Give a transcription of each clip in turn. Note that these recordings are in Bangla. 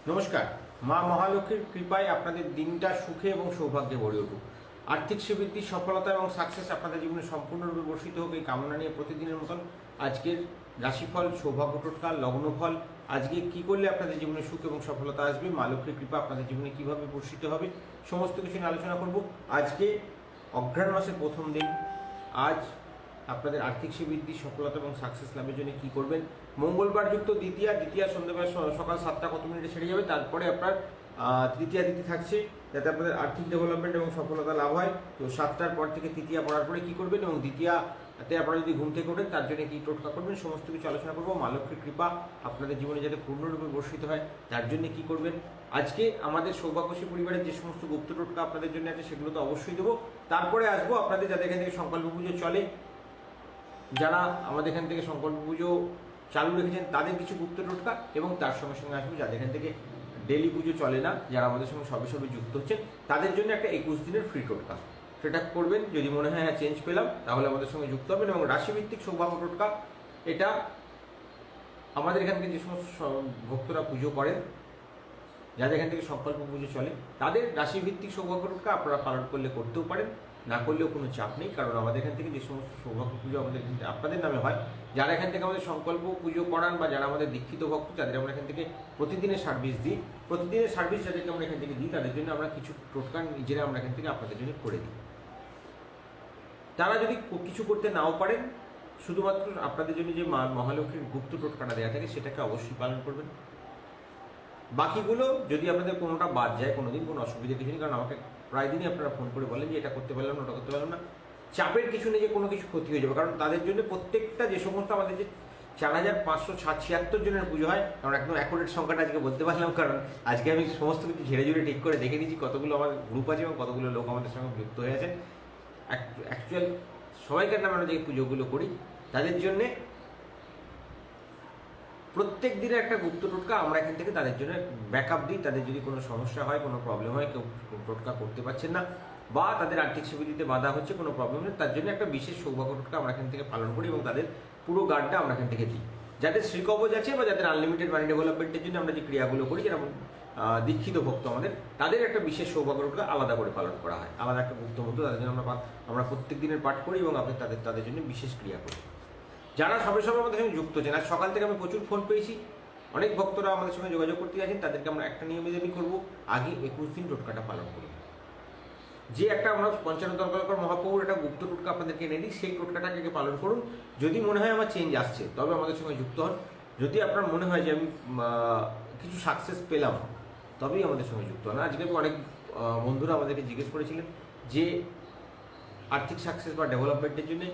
নমস্কার। মা মহালক্ষ্মীর কৃপায় আপনাদের দিনটা সুখে এবং সৌভাগ্যে ভরে উঠুক। আর্থিক শ্রীবৃদ্ধি, সফলতা এবং সাকসেস আপনাদের জীবনে সম্পূর্ণরূপে বর্ষিত হোক এই কামনা নিয়ে প্রতিদিনের মতন আজকের রাশিফল, সৌভাগ্য টোটকা, লগ্নফল, আজকে কি করলে আপনাদের জীবনে সুখ এবং সফলতা আসবে, মা লক্ষ্মীর কৃপা আপনাদের জীবনে কিভাবে বর্ষিত হবে, সমস্ত কিছু নিয়ে আলোচনা করব। আজকে অঘ্রাণ মাসের প্রথম দিন। আজ আপনাদের আর্থিক শ্রীবৃদ্ধি, সফলতা এবং সাকসেস লাভের জন্য কী করবেন। মঙ্গলবার যুক্ত দ্বিতীয়া সন্ধ্যাবেলা সকাল 7টা কত মিনিটে ছেড়ে যাবে। তারপরে আপনার তৃতীয়া তিথি থাকছে, যাতে আপনাদের আর্থিক ডেভেলপমেন্ট এবং সফলতা লাভ হয়। তো 7টার পর থেকে তৃতীয়া পড়ার পরে কী করবেন এবং দ্বিতীয়াতে আপনারা যদি ঘুম থেকে ওঠেন তার জন্য কী টোটকা করবেন, সমস্ত কিছু আলোচনা করবো। মা লক্ষ্মীর কৃপা আপনাদের জীবনে যাতে পূর্ণরূপে বর্ষিত হয় তার জন্য কী করবেন। আজকে আমাদের সৌভাগ্যশী পরিবারের যে সমস্ত গুপ্ত টোটকা আপনাদের জন্য আছে সেগুলো তো অবশ্যই দেবো। তারপরে আসবো আপনাদের যাদের এখান থেকে সংকল্প পুজো চলে, যারা আমাদের এখান থেকে সংকল্প পুজো চালু রেখেছেন তাদের কিছু গুপ্ত টোটকা, এবং তার সঙ্গে সঙ্গে আসবে যাদের এখান থেকে ডেলি পুজো চলে না, যারা আমাদের সঙ্গে সবে সবে যুক্ত হচ্ছেন তাদের জন্য একটা 21 দিনের ফ্রি টোটকা। সেটা করবেন যদি মনে হয় হ্যাঁ চেঞ্জ পেলাম, তাহলে আমাদের সঙ্গে যুক্ত হবেন। এবং রাশিভিত্তিক সৌভাগ্য টোটকা, এটা আমাদের এখান থেকে যে সমস্ত ভক্তরা পুজো করেন, যাদের এখান থেকে সংকল্প পুজো চলে, তাদের রাশিভিত্তিক সৌভাগ্য টোটকা আপনারা পালন করলে করতেও পারেন, না করলেও কোনো চাপ নেই। কারণ আমাদের এখান থেকে যে সমস্ত সৌভাগ্য পুজো আমাদের এখান থেকে আপনাদের নামে হয়, যারা এখান থেকে আমাদের সংকল্প পুজো করান বা যারা আমাদের দীক্ষিত ভক্ত, যাদের আমরা এখান থেকে প্রতিদিনের সার্ভিস দিই, প্রতিদিনের সার্ভিস যাদেরকে আমরা এখান থেকে দিই, তাদের জন্য আমরা কিছু টোটকা নিজেরা আমরা এখান থেকে আপনাদের জন্য করে দিই। তারা যদি কিছু করতে নাও পারেন, শুধুমাত্র আপনাদের জন্য যে মহালক্ষ্মীর গুপ্ত টোটকাটা দেওয়া থাকে সেটাকে অবশ্যই পালন করবেন। বাকিগুলো যদি আপনাদের কোনোটা বাদ যায়, কোনোদিন কোনো অসুবিধা কিছু নেই, কারণ আমাকে প্রায় দিনই আপনারা ফোন করে বলেন যে এটা করতে পারলাম না, ওটা করতে পারলাম না। চাপের কিছু নেই যে কোনো কিছু ক্ষতি হয়ে যাবে, কারণ তাদের জন্য প্রত্যেকটা যে সমস্ত আমাদের যে 4576 জনের পুজো হয়, কারণ একদম অ্যাকুরেট সংখ্যাটা আজকে বলতে পারলাম, কারণ আজকে আমি সমস্ত কিছু ঝেড়ে ঝুড়ে ঠিক করে দেখে নিয়েছি কতগুলো আমার গ্রুপ আছে এবং কতগুলো লোক আমাদের সঙ্গে যুক্ত হয়ে আছেন। অ্যাকচুয়াল সবাইকার নামে আমরা যে পুজোগুলো করি তাদের জন্যে প্রত্যেক দিনের একটা গুপ্ত টোটকা আমরা এখান থেকে তাদের জন্য ব্যাকআপ দিই। তাদের যদি কোনো সমস্যা হয়, কোনো প্রবলেম হয়, কেউ টোটকা করতে পারছেন না বা তাদের আর্থিক সুবিধাতে বাধা হচ্ছে, কোনো প্রবলেম নেই, তার জন্য একটা বিশেষ সৌভাগ্য টোটকা আমরা এখান থেকে পালন করি এবং তাদের পুরো গার্ডটা আমরা এখান থেকে দিই। যাদের শ্রীকবচ আছে বা যাদের আনলিমিটেড মানি ডেভেলপমেন্টের জন্য আমরা যে ক্রিয়াগুলো করি, যেমন দীক্ষিত ভক্ত আমাদের, তাদের একটা বিশেষ সৌভাগ্য টোটকা আলাদা করে পালন করা হয়, আলাদা একটা গুপ্ত মন্ত্র তাদের জন্য আমরা প্রত্যেক দিনের পাঠ করি এবং আপনি তাদের জন্য বিশেষ ক্রিয়া করি। যারা সবে সবে আমাদের সঙ্গে যুক্ত হচ্ছেন, আজ সকাল থেকে আমি প্রচুর ফোন পেয়েছি, অনেক ভক্তরা আমাদের সঙ্গে যোগাযোগ করতে গেছেন, তাদেরকে আমরা একটা নিয়মে দাবি করবো, আগে 21 দিন টোটকাটা পালন করুন। যে একটা আমরা পঞ্চানন দরকার মহাপ্রভুর একটা গুপ্ত টোটকা আপনাদেরকে এনে দিই, সেই টোটকাটাকে আগে পালন করুন। যদি মনে হয় আমার চেঞ্জ আসছে, তবে আমাদের সঙ্গে যুক্ত হন। যদি আপনার মনে হয় যে আমি কিছু সাকসেস পেলাম, তবেই আমাদের সঙ্গে যুক্ত হন। আজকে অনেক বন্ধুরা আমাদেরকে জিজ্ঞেস করেছিলেন যে আর্থিক সাকসেস বা ডেভেলপমেন্টের জন্য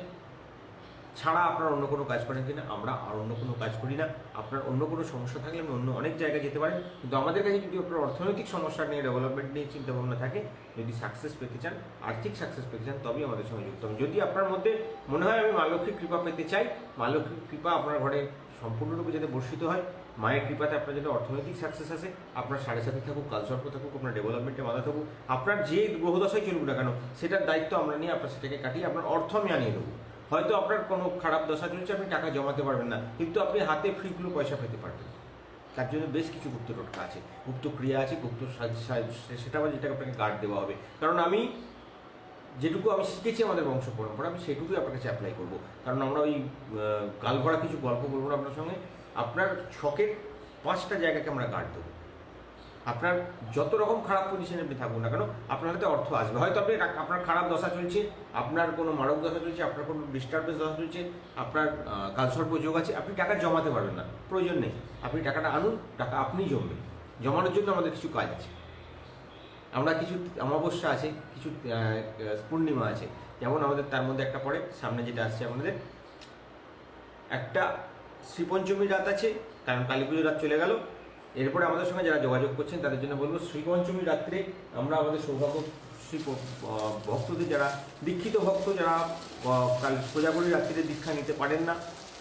ছাড়া আপনার অন্য কোনো কাজ করেন কিনা। আমরা আর অন্য কোনো কাজ করি না। আপনার অন্য কোনো সমস্যা থাকলে আপনি অন্য অনেক জায়গায় যেতে পারেন, কিন্তু আমাদের কাছে যদি আপনার অর্থনৈতিক সমস্যা নিয়ে, ডেভেলপমেন্ট নিয়ে চিন্তাভাবনা থাকে, যদি সাকসেস পেতে চান, আর্থিক সাকসেস পেতে চান, তবেই আমাদের সঙ্গে যুক্ত হবেন। যদি আপনার মধ্যে মনে হয় আমি মা লক্ষ্মীর কৃপা পেতে চাই, মা লক্ষ্মীর কৃপা আপনার ঘরে সম্পূর্ণরূপে যাতে বর্ষিত হয়, মায়ের কৃপাতে আপনার যাতে অর্থনৈতিক সাকসেস আসে, আপনার সাড়ে সাথে থাকুক, কালসর্প থাকুক, আপনার ডেভেলপমেন্টে বাধা থাকুক, আপনার যে গ্রহদশায় চলুক না কেন, সেটার দায়িত্ব আমরা নিয়ে আপনার সেটাকে কাটিয়ে আপনার অর্থ আমি আনিয়ে দেবো। হয়তো আপনার কোনো খারাপ দশা চলছে, আপনি টাকা জমাতে পারবেন না, কিন্তু আপনি হাতে ফ্রিগুলো পয়সা পেতে পারবেন। তার জন্য বেশ কিছু গুপ্ত টোটকা আছে, গুপ্ত ক্রিয়া আছে, গুপ্ত সেটা আবার যেটাকে আপনাকে গার্ড দেওয়া হবে। কারণ আমি যেটুকু আমি শিখেছি আমাদের বংশ পরম্পরা, আমি সেটুকুই আপনার কাছে অ্যাপ্লাই করবো। কারণ আমরা ওই গালভরা কিছু গল্প বলবো না আপনার সঙ্গে। আপনার শখের 5টা জায়গাকে আমরা গার্ড দেবো। আপনার যত রকম খারাপ পজিশনে আপনি থাকুন না কেন, আপনার হাতে অর্থ আসবে। হয়তো আপনি আপনার খারাপ দশা চলছে, আপনার কোনো মারক দশা চলছে, আপনার কোনো ডিস্টার্বেন্স দশা চলছে, আপনার কালসর্প যোগ আছে, আপনি টাকা জমাতে পারবেন না, প্রয়োজন নেই। আপনি টাকাটা আনুন, টাকা আপনিই জমবে। জমানোর জন্য আমাদের কিছু কাজ আছে। আমরা কিছু অমাবস্যা আছে, কিছু পূর্ণিমা আছে, যেমন আমাদের তার মধ্যে একটা পড়ে সামনে যেটা আসছে আমাদের, একটা শ্রীপঞ্চমীর রাত আছে, কারণ কালী পুজোর রাত চলে গেল। এরপরে আমাদের সঙ্গে যারা যোগাযোগ করছেন তাদের জন্য বলবো, শ্রীপঞ্চমীর রাত্রে আমরা আমাদের সৌভাগ্য শ্রী ভক্তদের, যারা দীক্ষিত ভক্ত, যারা প্রজাপতির রাত্রিতে দীক্ষা নিতে পারেন না,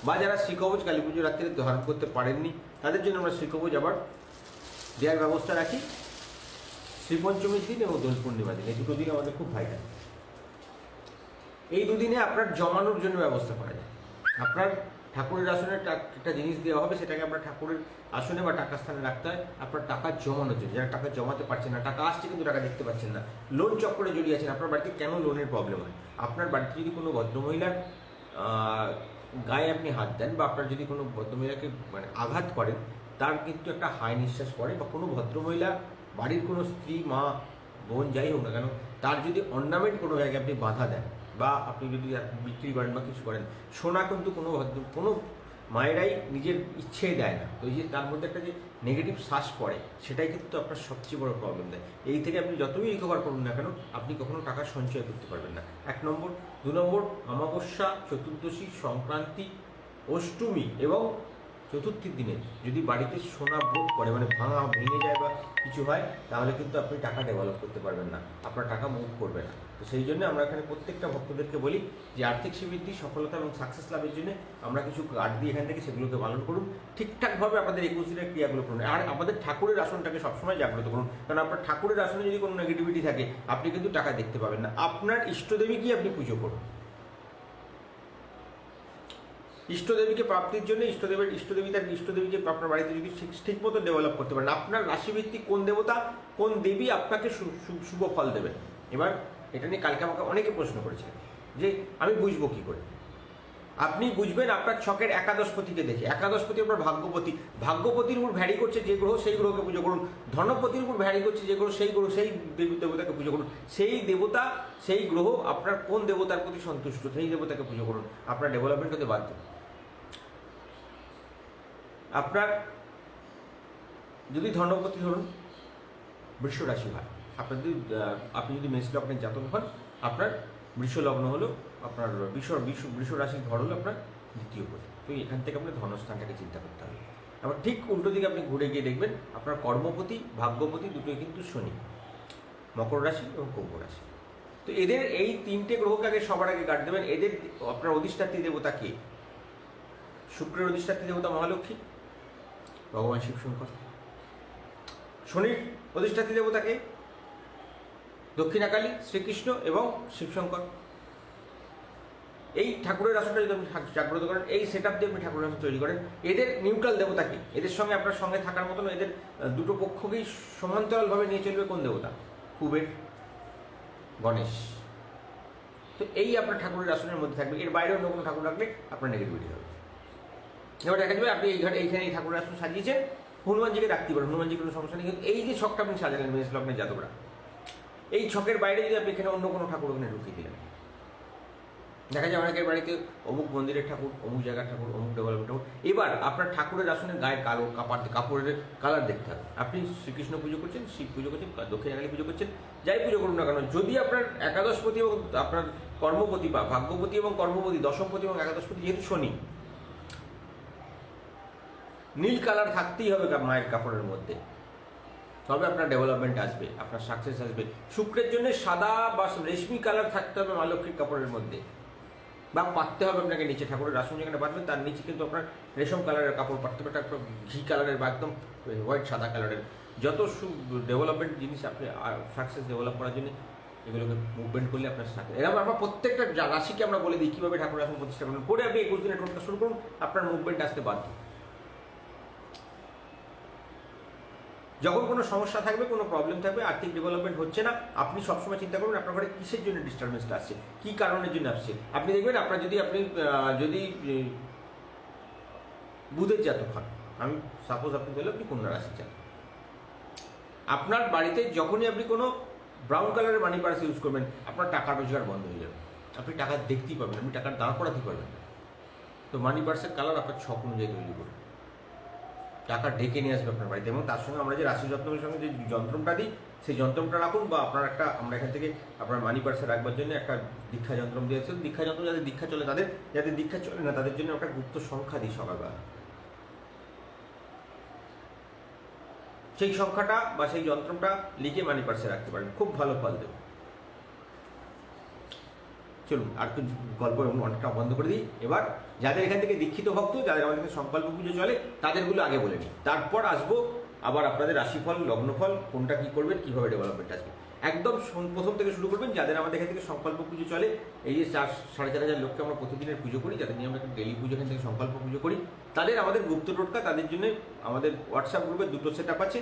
বা যারা শ্রীকবচ কালী পুজোর রাত্রিতে ধারণ করতে পারেননি, তাদের জন্য আমরা শ্রীকবচ আবার দেওয়ার ব্যবস্থা রাখি শ্রীপঞ্চমীর দিন এবং দোল পূর্ণিমার দিন। এই দুটো দিন আমাদের খুব ভাইটাল। এই দুদিনে আপনার জমানোর জন্য ব্যবস্থা করা যায়। আপনার ঠাকুরের আসনে একটা জিনিস দেওয়া হবে, সেটাকে আপনার ঠাকুরের আসনে বা টাকা স্থানে রাখতে হয় আপনার টাকা জমানোর জন্য। যারা টাকা জমাতে পারছেন না, টাকা আসছে কিন্তু টাকা দেখতে পাচ্ছেন না, লোন চক্করে জড়িয়ে আছেন, আপনার বাড়িতে কেন লোনের প্রবলেম হয়? আপনার বাড়িতে যদি কোনো ভদ্রমহিলার গায়ে আপনি হাত দেন, বা আপনার যদি কোনো ভদ্রমহিলাকে মানে আঘাত করেন, তার কিন্তু একটা হাই নিঃশ্বাস পড়ে, বা কোনো ভদ্রমহিলা বাড়ির কোনো স্ত্রী, মা, বোন যাই হোক না কেন, তার যদি অর্নামেন্ট কোনো জায়গায় আপনি বাধা দেন, বা আপনি যদি বিক্রি করেন বা কিছু করেন, সোনা কিন্তু কোনো মায়েরাই নিজের ইচ্ছে দেয় না। তো এই যে তার মধ্যে একটা যে নেগেটিভ শ্বাস পড়ে, সেটাই কিন্তু আপনার সবচেয়ে বড় প্রবলেম দেয়। এই থেকে আপনি যতই রিকভার করুন না কেন, আপনি কখনো টাকা সঞ্চয় করতে পারবেন না। 1 নম্বর। 2 নম্বর, অমাবস্যা, চতুর্দশী, সংক্রান্তি, অষ্টমী এবং চতুর্থীর দিনে যদি বাড়িতে সোনা ভোগ করে, মানে ভেঙে যায় বা কিছু হয়, তাহলে কিন্তু আপনি টাকা ডেভেলপ করতে পারবেন না, আপনার টাকা মুভ করবে না। তো সেই জন্য আমরা এখানে প্রত্যেকটা ভক্তদেরকে বলি যে আর্থিক সমৃদ্ধি, সফলতা এবং সাকসেস লাভের জন্য আমরা কিছু কার্ড দিই এখান থেকে, সেগুলোকে পালন করুন ঠিকঠাকভাবে, আপনাদের 21 দিনের ক্রিয়াগুলো করুন। আর আমাদের ঠাকুরের আসনটাকে সবসময় জাগ্রত করুন, কারণ আপনার ঠাকুরের আসনে যদি কোনো নেগেটিভিটি থাকে, আপনি কিন্তু টাকা দেখতে পাবেন না। আপনার ইষ্টদেবী কি আপনি পুজো করুন, ইষ্টদেবীকে প্রাপ্তির জন্য ইষ্টদেবীকে আপনার বাড়িতে যদি ঠিক মতো ডেভেলপ করতে পারেন, আপনার রাশিভিত্তিক কোন দেবতা কোন দেবী আপনাকে শুভ ফল দেবেন। এবার এটা নিয়ে কালকে আমাকে অনেকে প্রশ্ন করেছে যে আমি বুঝবো কি করে। আপনি বুঝবেন আপনার ছকের একাদশপতিকে দেখে। একাদশপতি আপনার ভাগ্যপতির উপর ভ্যারি করছে যে গ্রহ, সেই গ্রহকে পুজো করুন। ধনপতির উপর ভ্যারি করছে যে গ্রহ, সেই দেবতাকে পুজো করুন। সেই দেবতা, সেই গ্রহ আপনার কোন দেবতার প্রতি সন্তুষ্ট, সেই দেবতাকে পুজো করুন, আপনার ডেভেলপমেন্ট হতে বাধ্য। আপনার যদি ধনপতি ধরুন বৃষ রাশি হয়, আপনি যদি মেষ লগ্নের জাতক হন, আপনার বৃষ লগ্ন হলো আপনার বৃষ রাশির ঘর হলো আপনার দ্বিতীয় পতি। তো এখান থেকে আপনার ধনস্থানটাকে চিন্তা করতে হবে। আবার ঠিক উল্টো দিকে আপনি ঘুরে গিয়ে দেখবেন আপনার কর্মপতি, ভাগ্যপতি দুটোই কিন্তু শনি, মকর রাশি এবং কুম্ভ রাশি। তো এদের এই 3টে গ্রহকে আগে সবার আগে গার্ড দেবেন। এদের আপনার অধিষ্ঠাত্রী দেবতা কে? শুক্রের অধিষ্ঠাত্রী দেবতা মহালক্ষ্মী, ভগবান শিবশঙ্কর। শনির অধিষ্ঠাত্রী দেবতাকে দক্ষিণাকালী, শ্রীকৃষ্ণ এবং শিবশঙ্কর। এই ঠাকুরের আসনটা যদি আপনি জাগ্রত করেন, এই সেট আপ দিয়ে আপনি ঠাকুরের আসন তৈরি করেন, এদের নিউট্রাল দেবতাকে, এদের সঙ্গে আপনার সঙ্গে থাকার মতন, এদের দুটো পক্ষকেই সমান্তরালভাবে নিয়ে চলবে কোন দেবতা? কুবের, গণেশ। তো এই আপনার ঠাকুরের আসনের মধ্যে থাকবে, এর বাইরে অন্য কোনো ঠাকুর রাখলে আপনার নেগেটিভিটি হবে। এবার দেখা যাবে আপনি এইখানে এই ঠাকুরের আসন সাজিয়েছেন, হনুমানজিকে রাখতে পারেন, হনুমানজির কোনো সমস্যা নেই। কিন্তু এই যে ছকটা আপনি সাজালেন মেষ লগ্নের জাতকরা, এই ছকের বাইরে যদি আপনি এখানে অন্য কোনো ঠাকুর ওখানে ঢুকিয়ে দিলেন, দেখা যায় অনেকের বাড়িতে অমুক মন্দিরের ঠাকুর, অমুক জায়গার ঠাকুর, অমুক ডেভেলপমেন্ট ঠাকুর। এবার আপনার ঠাকুরের আসনের গায়ের কাপড়ের কালার দেখতে হবে। আপনি শ্রীকৃষ্ণ পুজো করছেন, শিব পুজো করছেন, দক্ষিণাকালী পুজো করছেন, যাই পুজো করুন না কেন, যদি আপনার একাদশপতি এবং আপনার কর্মপতি বা ভাগ্যপতি এবং কর্মপতি, দশমপতি এবং একাদশপতি যেহেতু শনি, নীল কালার থাকতেই হবে মায়ের কাপড়ের মধ্যে, তবে আপনার ডেভেলপমেন্ট আসবে, আপনার সাকসেস আসবে। শুক্রের জন্য সাদা বা রেশমি কালার থাকতে হবে মা লক্ষ্মীর কাপড়ের মধ্যে, বা পাততে হবে আপনাকে নিচে, ঠাকুরের আসন যেখানে পাতবেন তার নিচে কিন্তু আপনার রেশম কালারের কাপড় পাততে হবে, একটা ঘি কালারের বা একদম হোয়াইট সাদা কালারের। যত ডেভেলপমেন্ট জিনিস আপনি সাকসেস ডেভেলপ করার জন্য এগুলোকে মুভমেন্ট করলে আপনার সাথে, এরকম আমরা প্রত্যেকটা রাশিকে আমরা বলে দিই কীভাবে ঠাকুরের আসন প্রতিষ্ঠা করুন, করে আপনি 21 দিনের টোটকা শুরু করুন, আপনার মুভমেন্ট আসতে বাধ্য। যখন কোনো সমস্যা থাকবে, কোনো প্রবলেম থাকবে, আর্থিক ডেভেলপমেন্ট হচ্ছে না, আপনি সবসময় চিন্তা করবেন আপনার ঘরে কিসের জন্য ডিস্টারবেন্সটা আসছে, কী কারণের জন্য আসছে। আপনি দেখবেন আপনার যদি বুধের জাতক হন, আমি সাপোজ আপনি বললেন আপনি কন্যা রাশির জাতক, আপনার বাড়িতে যখনই আপনি কোনো ব্রাউন কালারের মানি পার্স ইউজ করবেন, আপনার টাকা রোজগার বন্ধ হয়ে যাবে, আপনি টাকা দেখতেই পাবেন, আপনি টাকার দাঁড় করাতেই পারবেন না। তো মানি পার্সের কালার আপনার ছক অনুযায়ী তৈরি করুন, টাকা ডেকে নিয়ে আসবে আপনার বাড়িতে। এবং তার সঙ্গে আমরা যে রাশি যন্ত্রের সঙ্গে যে যন্ত্রটা দিই, সেই যন্ত্রটা রাখুন, বা আপনার আমরা এখান থেকে আপনার মানি পার্সে রাখবার জন্য একটা দীক্ষা যন্ত্র দিয়েছে। দীক্ষা যন্ত্র যাদের দীক্ষা চলে, যাদের দীক্ষা চলে না তাদের জন্য একটা গুপ্ত সংখ্যা দিই সকালবেলা, সেই সংখ্যাটা বা সেই যন্ত্রটা লিখে মানি পার্সে রাখতে পারেন, খুব ভালো ফল দেবে। চলুন আর একটু গল্প অনেকটা বন্ধ করে দিই। এবার যাদের এখান থেকে দীক্ষিত ভক্ত, যাদের আমাদের এখানে সংকল্প পুজো চলে, তাদেরগুলো আগে বলে নিই, তারপর আসবো আবার আপনাদের রাশিফল, লগ্নফল, কোনটা কী করবেন, কীভাবে ডেভেলপমেন্ট আসবে। একদম প্রথম থেকে শুরু করবেন। যাদের আমাদের এখান থেকে সংকল্প পুজো চলে, এই যে 4,500 লোককে আমরা প্রতিদিনের পুজো করি, যাদের নিয়ে আমরা ডেলি পুজো এখান থেকে সংকল্প পুজো করি, তাদের আমাদের গুপ্ত টোটকা, তাদের জন্য আমাদের হোয়াটসঅ্যাপ গ্রুপে 2টো সেট আপ আছে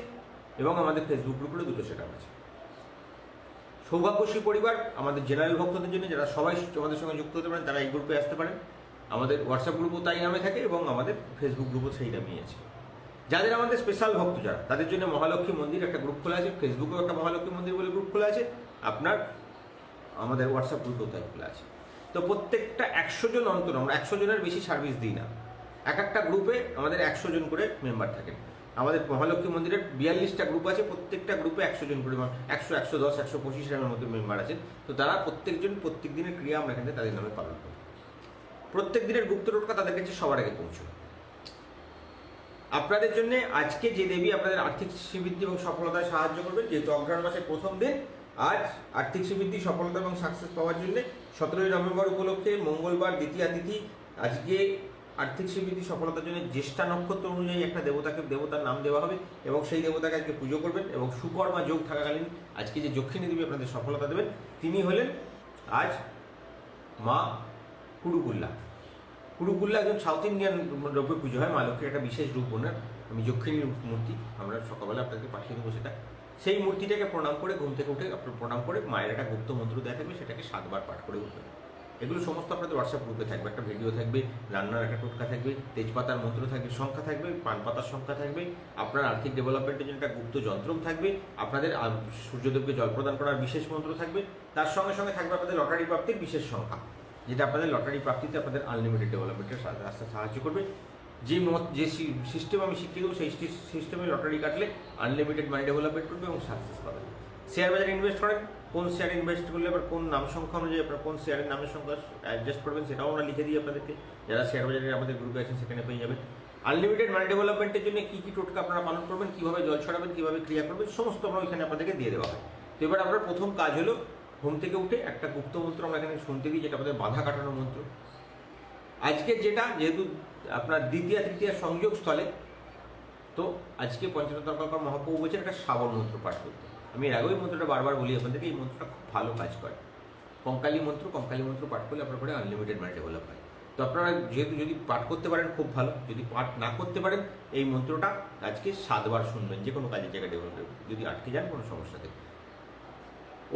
এবং আমাদের ফেসবুক গ্রুপে 2টো সেট আপ আছে। সৌভাগ্যশ্রী পরিবার আমাদের জেনারেল ভক্তদের জন্য, যারা সবাই আমাদের সঙ্গে যুক্ত হতে পারেন তারা এই গ্রুপে আসতে পারেন। আমাদের হোয়াটসঅ্যাপ গ্রুপও তাই নামে থাকে এবং আমাদের ফেসবুক গ্রুপও সেই নামেই আছে। যাদের আমাদের স্পেশাল ভক্ত যারা, তাদের জন্য মহালক্ষ্মী মন্দির একটা গ্রুপ খোলা আছে, ফেসবুকেও একটা মহালক্ষ্মী মন্দির বলে গ্রুপ খোলা আছে, আপনার আমাদের হোয়াটসঅ্যাপ গ্রুপেও তাই খোলা আছে। তো প্রত্যেকটা 100 জন অন্তর, আমরা 100 জনের বেশি সার্ভিস দিই না, এক একটা গ্রুপে আমাদের 100 জন করে মেম্বার থাকেন। আমাদের মহালক্ষ্মী মন্দিরের 42টা গ্রুপ আছে, প্রত্যেকটা গ্রুপে 100 জন করে, 100, 110, 125 এর মতো মেম্বার আছেন। তো তারা প্রত্যেকজন প্রত্যেক দিনের ক্রিয়া আমরা এখানে তাদের নামে পালন করি। প্রত্যেক দিনের গুপ্ত টোটকা তাদের কাছে সবার আগে পৌঁছয়। আপনাদের জন্য আজকে যে দেবী আপনাদের আর্থিক শ্রীবৃদ্ধি এবং সফলতায় সাহায্য করবেন, যেহেতু অগ্রহায়ণ মাসের প্রথম দিন, আজ আর্থিক শ্রীবৃদ্ধি, সফলতা এবং সাকসেস পাওয়ার জন্য 17ই নভেম্বর উপলক্ষে মঙ্গলবার দ্বিতীয়া তিথি, আজকে আর্থিক শ্রীবৃদ্ধি সফলতার জন্য জ্যেষ্ঠা নক্ষত্র অনুযায়ী একটা দেবতার নাম দেওয়া হবে এবং সেই দেবতাকে আজকে পুজো করবেন। এবং সুকর্মা যোগ থাকাকালীন আজকে যে যক্ষিণী দেবী আপনাদের সফলতা দেবেন, তিনি হলেন আজ মা কুড়ুকুল্লা। কুড়ুকুল্লা একজন সাউথ ইন্ডিয়ান রূপে পুজো হয়, মা লক্ষ্মীর একটা বিশেষ রূপ ওনার। আমি যক্ষিণীর মূর্তি আমরা সকালবেলা আপনাকে পাঠিয়ে দেবো সেটা। সেই মূর্তিটাকে প্রণাম করে ঘুম থেকে উঠে আপনার প্রণাম করে মায়ের একটা গুপ্ত মন্ত্র দেওয়া থাকবে, সেটাকে 7 বার পাঠ করে উঠবেন। এগুলো সমস্ত আপনাদের হোয়াটসঅ্যাপ গ্রুপে থাকবে, একটা ভিডিও থাকবে, রান্নার একটা টোটকা থাকবে, তেজপাতার মন্ত্র থাকবে, সংখ্যা থাকবে, পান পাতার সংখ্যা থাকবে, আপনার আর্থিক ডেভেলপমেন্টের জন্য একটা গুপ্ত যন্ত্রম থাকবে, আপনাদের সূর্যদেবকে জল প্রদান করার বিশেষ মন্ত্র থাকবে, তার সঙ্গে সঙ্গে থাকবে আপনাদের লটারি প্রাপ্তির বিশেষ সংখ্যা, যেটা আপনাদের লটারি প্রাপ্তিতে আপনাদের আনলিমিটেড ডেভেলপমেন্টের রাস্তা সাহায্য করবে। যে সিস্টেম আমি শিখিয়ে দেবো, সেই সিস্টেমে লটারি কাটলে আনলিমিটেড মানি ডেভেলপমেন্ট করবে এবং সাকসেস পাবেন। শেয়ার বাজারে ইনভেস্ট করেন, কোন শেয়ারে ইনভেস্ট করলে আবার কোন নাম সংখ্যা অনুযায়ী আপনার কোন শেয়ারের নামের সংখ্যা অ্যাডজাস্ট করবেন, সেটাও আমরা লিখে দিই আপনাদেরকে। যারা শেয়ার বাজারে আমাদের গ্রুপে আছেন সেখানে পেয়ে যাবেন। আনলিমিটেড মানি ডেভেলপমেন্টের জন্য কী কী টোটকা আপনারা পালন করবেন, কীভাবে জল ছড়াবেন, কীভাবে ক্রিয়া করবেন, সমস্ত আমরা ওইখানে আপনাদেরকে দিয়ে দেওয়া হয়। তো এবার আপনার প্রথম কাজ হলো ঘুম থেকে উঠে একটা গুপ্ত মন্ত্র আমরা এখানে শুনতে দিই, যেটা আমাদের বাধা কাটানোর মন্ত্র। আজকে যেহেতু আপনার দ্বিতীয় তৃতীয় সংযোগ স্থলে, তো আজকে পঞ্চতন্ত্র মহাপ্রভু বলছেন একটা শ্রাবণ মন্ত্র পাঠ করতে। আমি এর আগেই মন্ত্রটা বারবার বলি আপনাদেরকে, এই মন্ত্রটা খুব ভালো কাজ করে। কঙ্কালী মন্ত্র পাঠ করলে আপনার ঘরে আনলিমিটেড মানি ডেভেলপ হয়। তো আপনারা যেহেতু যদি পাঠ করতে পারেন খুব ভালো, যদি পাঠ না করতে পারেন এই মন্ত্রটা আজকে 7 বার শুনবেন, যে কোনো কাজের জায়গায় ডেভেলপ, যদি আটকে যান কোনো সমস্যা থেকে।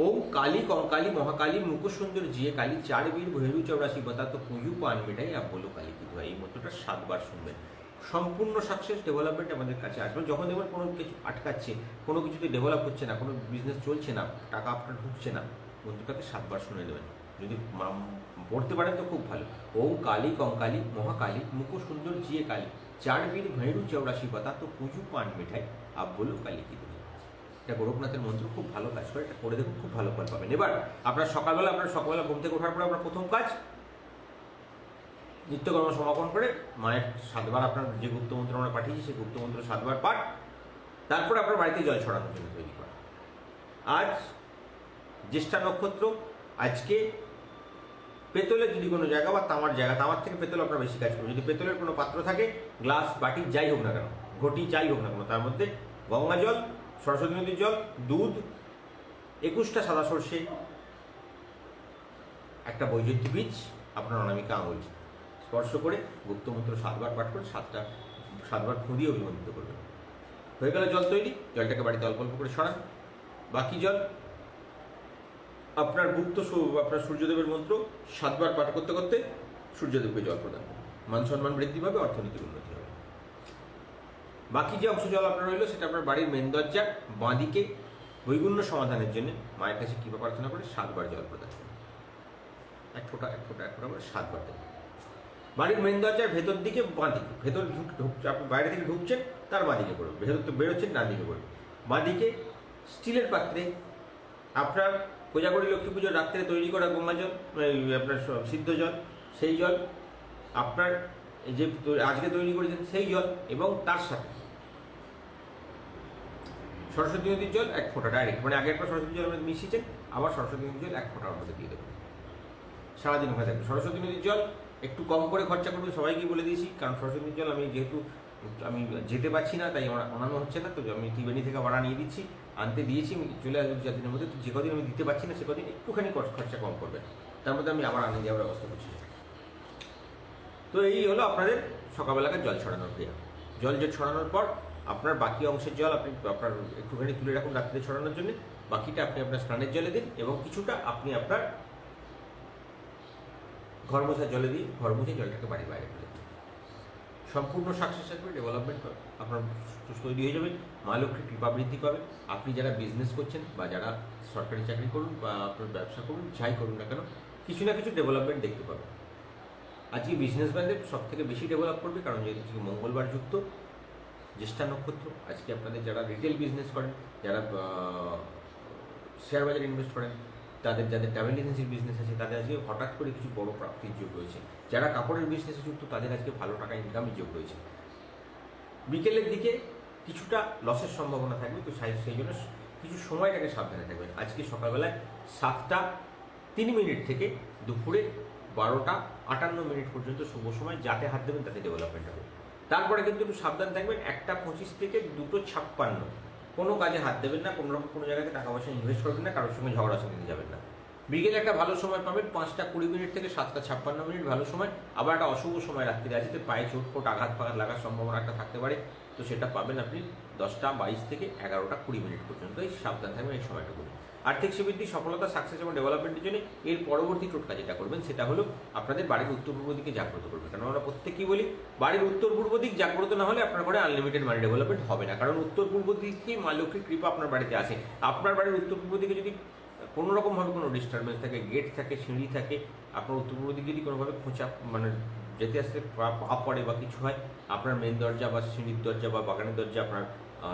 ওম কালী কঙ্কালী মহাকালী মুকুসুন্দর জিয়ে কালী 4 বীর ভৈরু চৌরাশি বতা তো পুজো পান মেটাই আপ বলো কালী কি ধোয়া। এই মন্ত্রটা 7 বার শুনবেন, সম্পূর্ণ সাকসেস ডেভেলপমেন্ট আমাদের কাছে আসবে। যখন দেখবেন কোনো কিছু আটকাচ্ছে, কোনো কিছুতে ডেভেলপ হচ্ছে না, কোনো বিজনেস চলছে না, টাকা আপনার ঢুকছে না, মন্ত্রটাকে 7 বার শুনে দেবেন। যদি পড়তে পারেন তো খুব ভালো। ওম কালী কঙ্কালী মহাকালী মুকুসুন্দর জিয়ে কালী 4 বীর ভৈরু চৌরাশি বতা তো পুজো পান মেটাই আপ বলো কালী কি ধোয়া। এটা গোরখনাথের মন্ত্র, খুব ভালো কাজ করে, এটা করে দেখুন, খুব ভালো ফল পাবেন। এবার আপনার সকালবেলা ঘুম থেকে ওঠার পরে আপনার প্রথম কাজ নিত্যকর্ম সমাপন করে মায়ের 7 বার আপনার যে গুপ্ত মন্ত্র আমরা পাঠিয়েছি সেই গুপ্ত মন্ত্র 7 বার পাঠ, তারপরে আপনার বাড়িতে জল ছড়ানোর জন্য তৈরি করা। আজ জ্যেষ্ঠা নক্ষত্র, আজকে পেতলের যদি কোনো জায়গা বা তামার জায়গা, তামার থেকে পেতল আপনার বেশি কাজ করবে। যদি পেতলের কোনো পাত্র থাকে, গ্লাস বাটি যাই হোক না কেন, ঘটি যাই হোক না কেন, তার মধ্যে গঙ্গা জল, সরস্বতী নদীর জল, দুধ, 21টা সাদা সর্ষে, একটা বৈজয়ন্তী বীজ, আপনার অনামিকা আঙুল স্পর্শ করে গুপ্তমন্ত্র 7 বার পাঠ করে 7 বার ফু দিয়ে অভিমন্ত্রিত করবেন। হয়ে গেল জল তৈরি। জলটাকে বাড়িতে অল্প অল্প করে সরান। বাকি জল আপনার আপনার সূর্যদেবের মন্ত্র 7 বার পাঠ করতে করতে সূর্যদেবকে জল প্রদান করুন। মান সম্মান বৃদ্ধি পাবে, অর্থনীতির উন্নতি হবে। বাকি যে অংশ জল আপনার রইল সেটা আপনার বাড়ির মেন দরজার বাঁদিকে বৈগুণ্য সমাধানের জন্য মায়ের কাছে কৃপা প্রার্থনা করে 7 বার জল প্রদান করুন। এক ফোঁটা করে 7 বার দেবেন। বাড়ির মেন দরজার ভেতর দিকে বাঁদিকে, ভেতর আপনি বাইরে থেকে ঢুকছেন তার বাঁদিকে করবেন, ভেতর তো বেরোচ্ছেন ডান দিকে করবেন। বাঁদিকে স্টিলের পাত্রে আপনার কোজাগরী লক্ষ্মী পুজোর রাত্রে তৈরি করা গঙ্গা জল, আপনার সিদ্ধ জল, সেই জল আপনার যে আজকে তৈরি করেছেন সেই জল, এবং তার সাথে সরস্বতী নদীর জল 1 ফোঁটা ডাইরেক্ট, মানে আগের পর সরস্বতী জল আপনি মিশিয়েছেন, আবার সরস্বতী নদীর জল 1 ফোঁটা মধ্যে দিয়ে দেবেন। সারাদিন হয়ে থাকবে। সরস্বতী নদীর জল একটু কম করে খরচা করবেন, সবাইকে বলে দিয়েছি, কারণ সরস্বতী নদীর জল আমি যেহেতু আমি যেতে পারছি না, তাই আমার আনানো হচ্ছে না, তো আমি ত্রিবেণী থেকে ভাড়া নিয়ে দিচ্ছি, আনতে দিয়েছি, আমি চলে আসবো 4 দিনের মধ্যে। তো যে কদিন আমি দিতে পারছি না সে কদিন একটুখানি খরচা কম করবেন, তার মধ্যে আমি আবার আনিয়ে দেওয়ার ব্যবস্থা করছি। তো এই হলো আপনাদের সকালবেলাকার জল ছড়ানোর ক্রিয়া। জল ছড়ানোর পর আপনার বাকি অংশের জল আপনি আপনার একটুখানি তুলে রাখুন রাত্রে ছড়ানোর জন্য, বাকিটা আপনি আপনার স্নানের জলে দিন, এবং কিছুটা আপনি আপনার ঘর মোছার জলে দিন, ঘর মুছে জলটাকে বাড়ির বাইরে ফেলে দিন। সম্পূর্ণ সাকসেস আসবে, ডেভেলপমেন্ট আপনার তৈরি হয়ে যাবে, মা লক্ষ্মীর কৃপা বৃদ্ধি পাবে। আপনি যারা বিজনেস করছেন বা যারা সরকারি চাকরি করুন বা আপনার ব্যবসা করুন, যাই করুন না কেন, কিছু না কিছু ডেভেলপমেন্ট দেখতে পাবেন। আজকে বিজনেসম্যানদের সব থেকে বেশি ডেভেলপ করবে, কারণ যেহেতু মঙ্গলবার যুক্ত, জ্যেষ্ঠা নক্ষত্র। আজকে আপনাদের যারা রিটেল বিজনেস করেন, যারা শেয়ার বাজারে ইনভেস্ট করেন, যাদের ট্রাভেল এজেন্সির বিজনেস আছে, তাদের আজকে হঠাৎ করে কিছু বড় প্রাপ্তির যোগ রয়েছে। যারা কাপড়ের বিজনেসে যুক্ত, তাদের আজকে ভালো টাকা ইনকামের যোগ রয়েছে। বিকেলের দিকে কিছুটা লসের সম্ভাবনা থাকবে, তো সেই জন্য কিছু সময়টাকে সাবধানে থাকবেন। আজকে সকালবেলায় 7টা 3 মিনিট থেকে দুপুরে 12টা 58 মিনিট পর্যন্ত শুভ সময়, যাতে হাত দেবেন তাতে ডেভেলপমেন্ট হবে। তারপরে কিন্তু একটু সাবধান থাকবেন, 1টা 25 থেকে 2টো 56 কোনো কাজে হাত দেবেন না, কোনো রকম কোনো জায়গাতে টাকা পয়সা ইনভেস্ট করবেন না, কারোর সঙ্গে ঝগড়া দিতে যাবেন না। বিকেলে একটা ভালো সময় পাবেন, 5টা 20 মিনিট থেকে 7টা 56 মিনিট ভালো সময়। আবার একটা অশুভ সময় রাত্রিরে আছে, তো পায়ে চোট আঘাত ফাঘাত লাগার সম্ভাবনা একটা থাকতে পারে, তো সেটা পাবেন আপনি 10টা 22 থেকে 11টা 20 মিনিট পর্যন্ত। এই সাবধান থাকবেন এই সময়টুকু। আর্থিক শ্রীবৃদ্ধি, সফলতা, সাকসেস এবং ডেভেলপমেন্টের জন্য এর পরবর্তী টোটকা যেটা করবেন সেটা হলো আপনাদের বাড়ির উত্তর পূর্ব দিকে জাগ্রত করবেন। কারণ আমরা প্রত্যেকেই বলি বাড়ির উত্তর পূর্ব দিক জাগ্রত না হলে আপনার ঘরে আনলিমিটেড মানি ডেভেলপমেন্ট হবে না, কারণ উত্তর পূর্ব দিকেই মা লক্ষ্মীর কৃপা আপনার বাড়িতে আসে। আপনার বাড়ির উত্তর পূর্ব দিকে যদি কোনো রকমভাবে কোনো ডিস্টারবেন্স থাকে, গেট থাকে, সিঁড়ি থাকে, আপনার উত্তর পূর্ব দিকে যদি কোনোভাবে খোঁচা মানে যেতে আসতে পাপ পড়ে বা কিছু হয়, আপনার মেন দরজা বা সিঁড়ির দরজা বা বাগানের দরজা, আপনার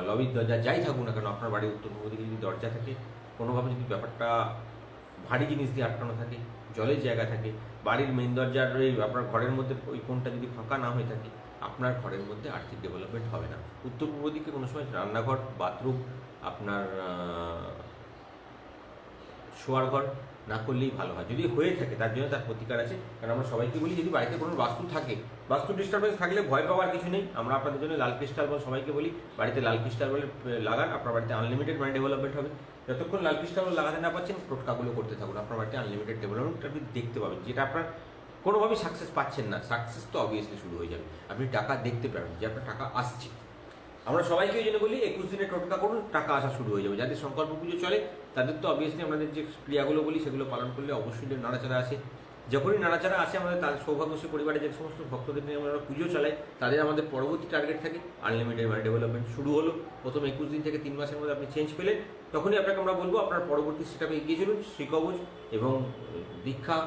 লবির দরজা, যাই থাকুক না কেন, আপনার বাড়ির উত্তর পূর্ব দিকে যদি দরজা থাকে, কোনোভাবে যদি ব্যাপারটা ভারী জিনিস দিয়ে আটকানো থাকে, জলের জায়গা থাকে, বাড়ির মেন দরজার ওই আপনার ঘরের মধ্যে ওই কোণটা যদি ফাঁকা না হয়ে থাকে, আপনার ঘরের মধ্যে আর্থিক ডেভেলপমেন্ট হবে না। উত্তর পূর্ব দিকে কোনো সময় রান্নাঘর, বাথরুম, আপনার শোয়ার ঘর না করলেই ভালো হয়। যদি হয়ে থাকে তার জন্য তার প্রতিকার আছে, কারণ আমরা সবাইকে বলি যদি বাড়িতে কোনো বাস্তু থাকে, বাস্তু ডিস্টারবেন্স থাকলে ভয় পাওয়ার কিছু নেই। আমরা আপনাদের জন্য লাল ক্রিস্টাল বল সবাইকে বলি বাড়িতে লাল ক্রিস্টাল বলে লাগান, আপনার বাড়িতে আনলিমিটেড মানি ডেভেলপমেন্ট হবে। যতক্ষণ লাল ক্রিস্টাল বল লাগাতে না পাচ্ছেন, টোটকাগুলো করতে থাকুন, আপনার বাড়িতে আনলিমিটেড ডেভেলপমেন্ট আপনি দেখতে পাবেন। যেটা আপনার কোনোভাবেই সাকসেস পাচ্ছেন না, সাকসেস তো অবভিয়াসলি শুরু হয়ে যাবে। আপনি টাকা দেখতে পাবেন যে আপনার টাকা আসছে। আমরা সবাইকে ওই জন্য বলি 21 দিনের টোটকা করুন, টাকা আসা শুরু হয়ে যাবে। যাদের সংকল্প পুজো চলে তাদের তো অবভিয়াসলি আমাদের যে ক্রিয়াগুলো বলি সেগুলো পালন করলে অবশ্যই নাড়াচাড়া আসে। যখনই নাড়াচাড়া আসে, আমাদের তার সৌভাগ্যশী পরিবারে যে সমস্ত ভক্তদের নিয়ে আমরা পুজো চালাই, তাদের আমাদের পরবর্তী টার্গেট থাকে আনলিমিটেড মানি ডেভেলপমেন্ট। শুরু হলো প্রথম 21 দিন থেকে 3 মাসের মধ্যে আপনি চেঞ্জ পেলেন, তখনই আপনাকে আমরা বলবো আপনার পরবর্তী সেটাকে এগিয়ে চলুন। শ্রীকবচ এবং দীক্ষা,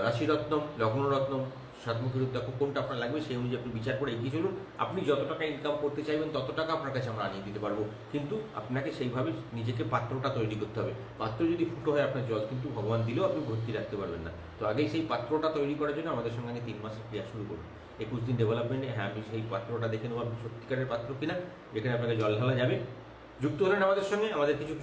রাশিরত্নম, লগ্নরত্নম, সাতমুখী রুদ্রাক্ষ কোনটা আপনার লাগবে সেই অনুযায়ী আপনি বিচার করে এগিয়ে চলুন। আপনি যত টাকা ইনকাম করতে চাইবেন তত টাকা আপনার কাছে আমরা আনিয়ে দিতে পারবো, কিন্তু আপনাকে সেইভাবে নিজেকে পাত্রটা তৈরি করতে হবে। পাত্র যদি ফুটো হয় আপনার জল কিন্তু ভগবান দিলেও আপনি ভর্তি রাখতে পারবেন না। তো আগেই সেই পাত্রটা তৈরি করার জন্য আমাদের সঙ্গে আগে 3 মাসের ক্রিয়া শুরু করুন। 21 দিন ডেভেলপমেন্টে হ্যাঁ আমি সেই পাত্রটা দেখে নেবো আপনি সত্যিকারের পাত্র কিনা, যেখানে আপনাকে জল ঢালা যাবে। যুক্ত হলেন আমাদের সঙ্গে, আমাদের কিছু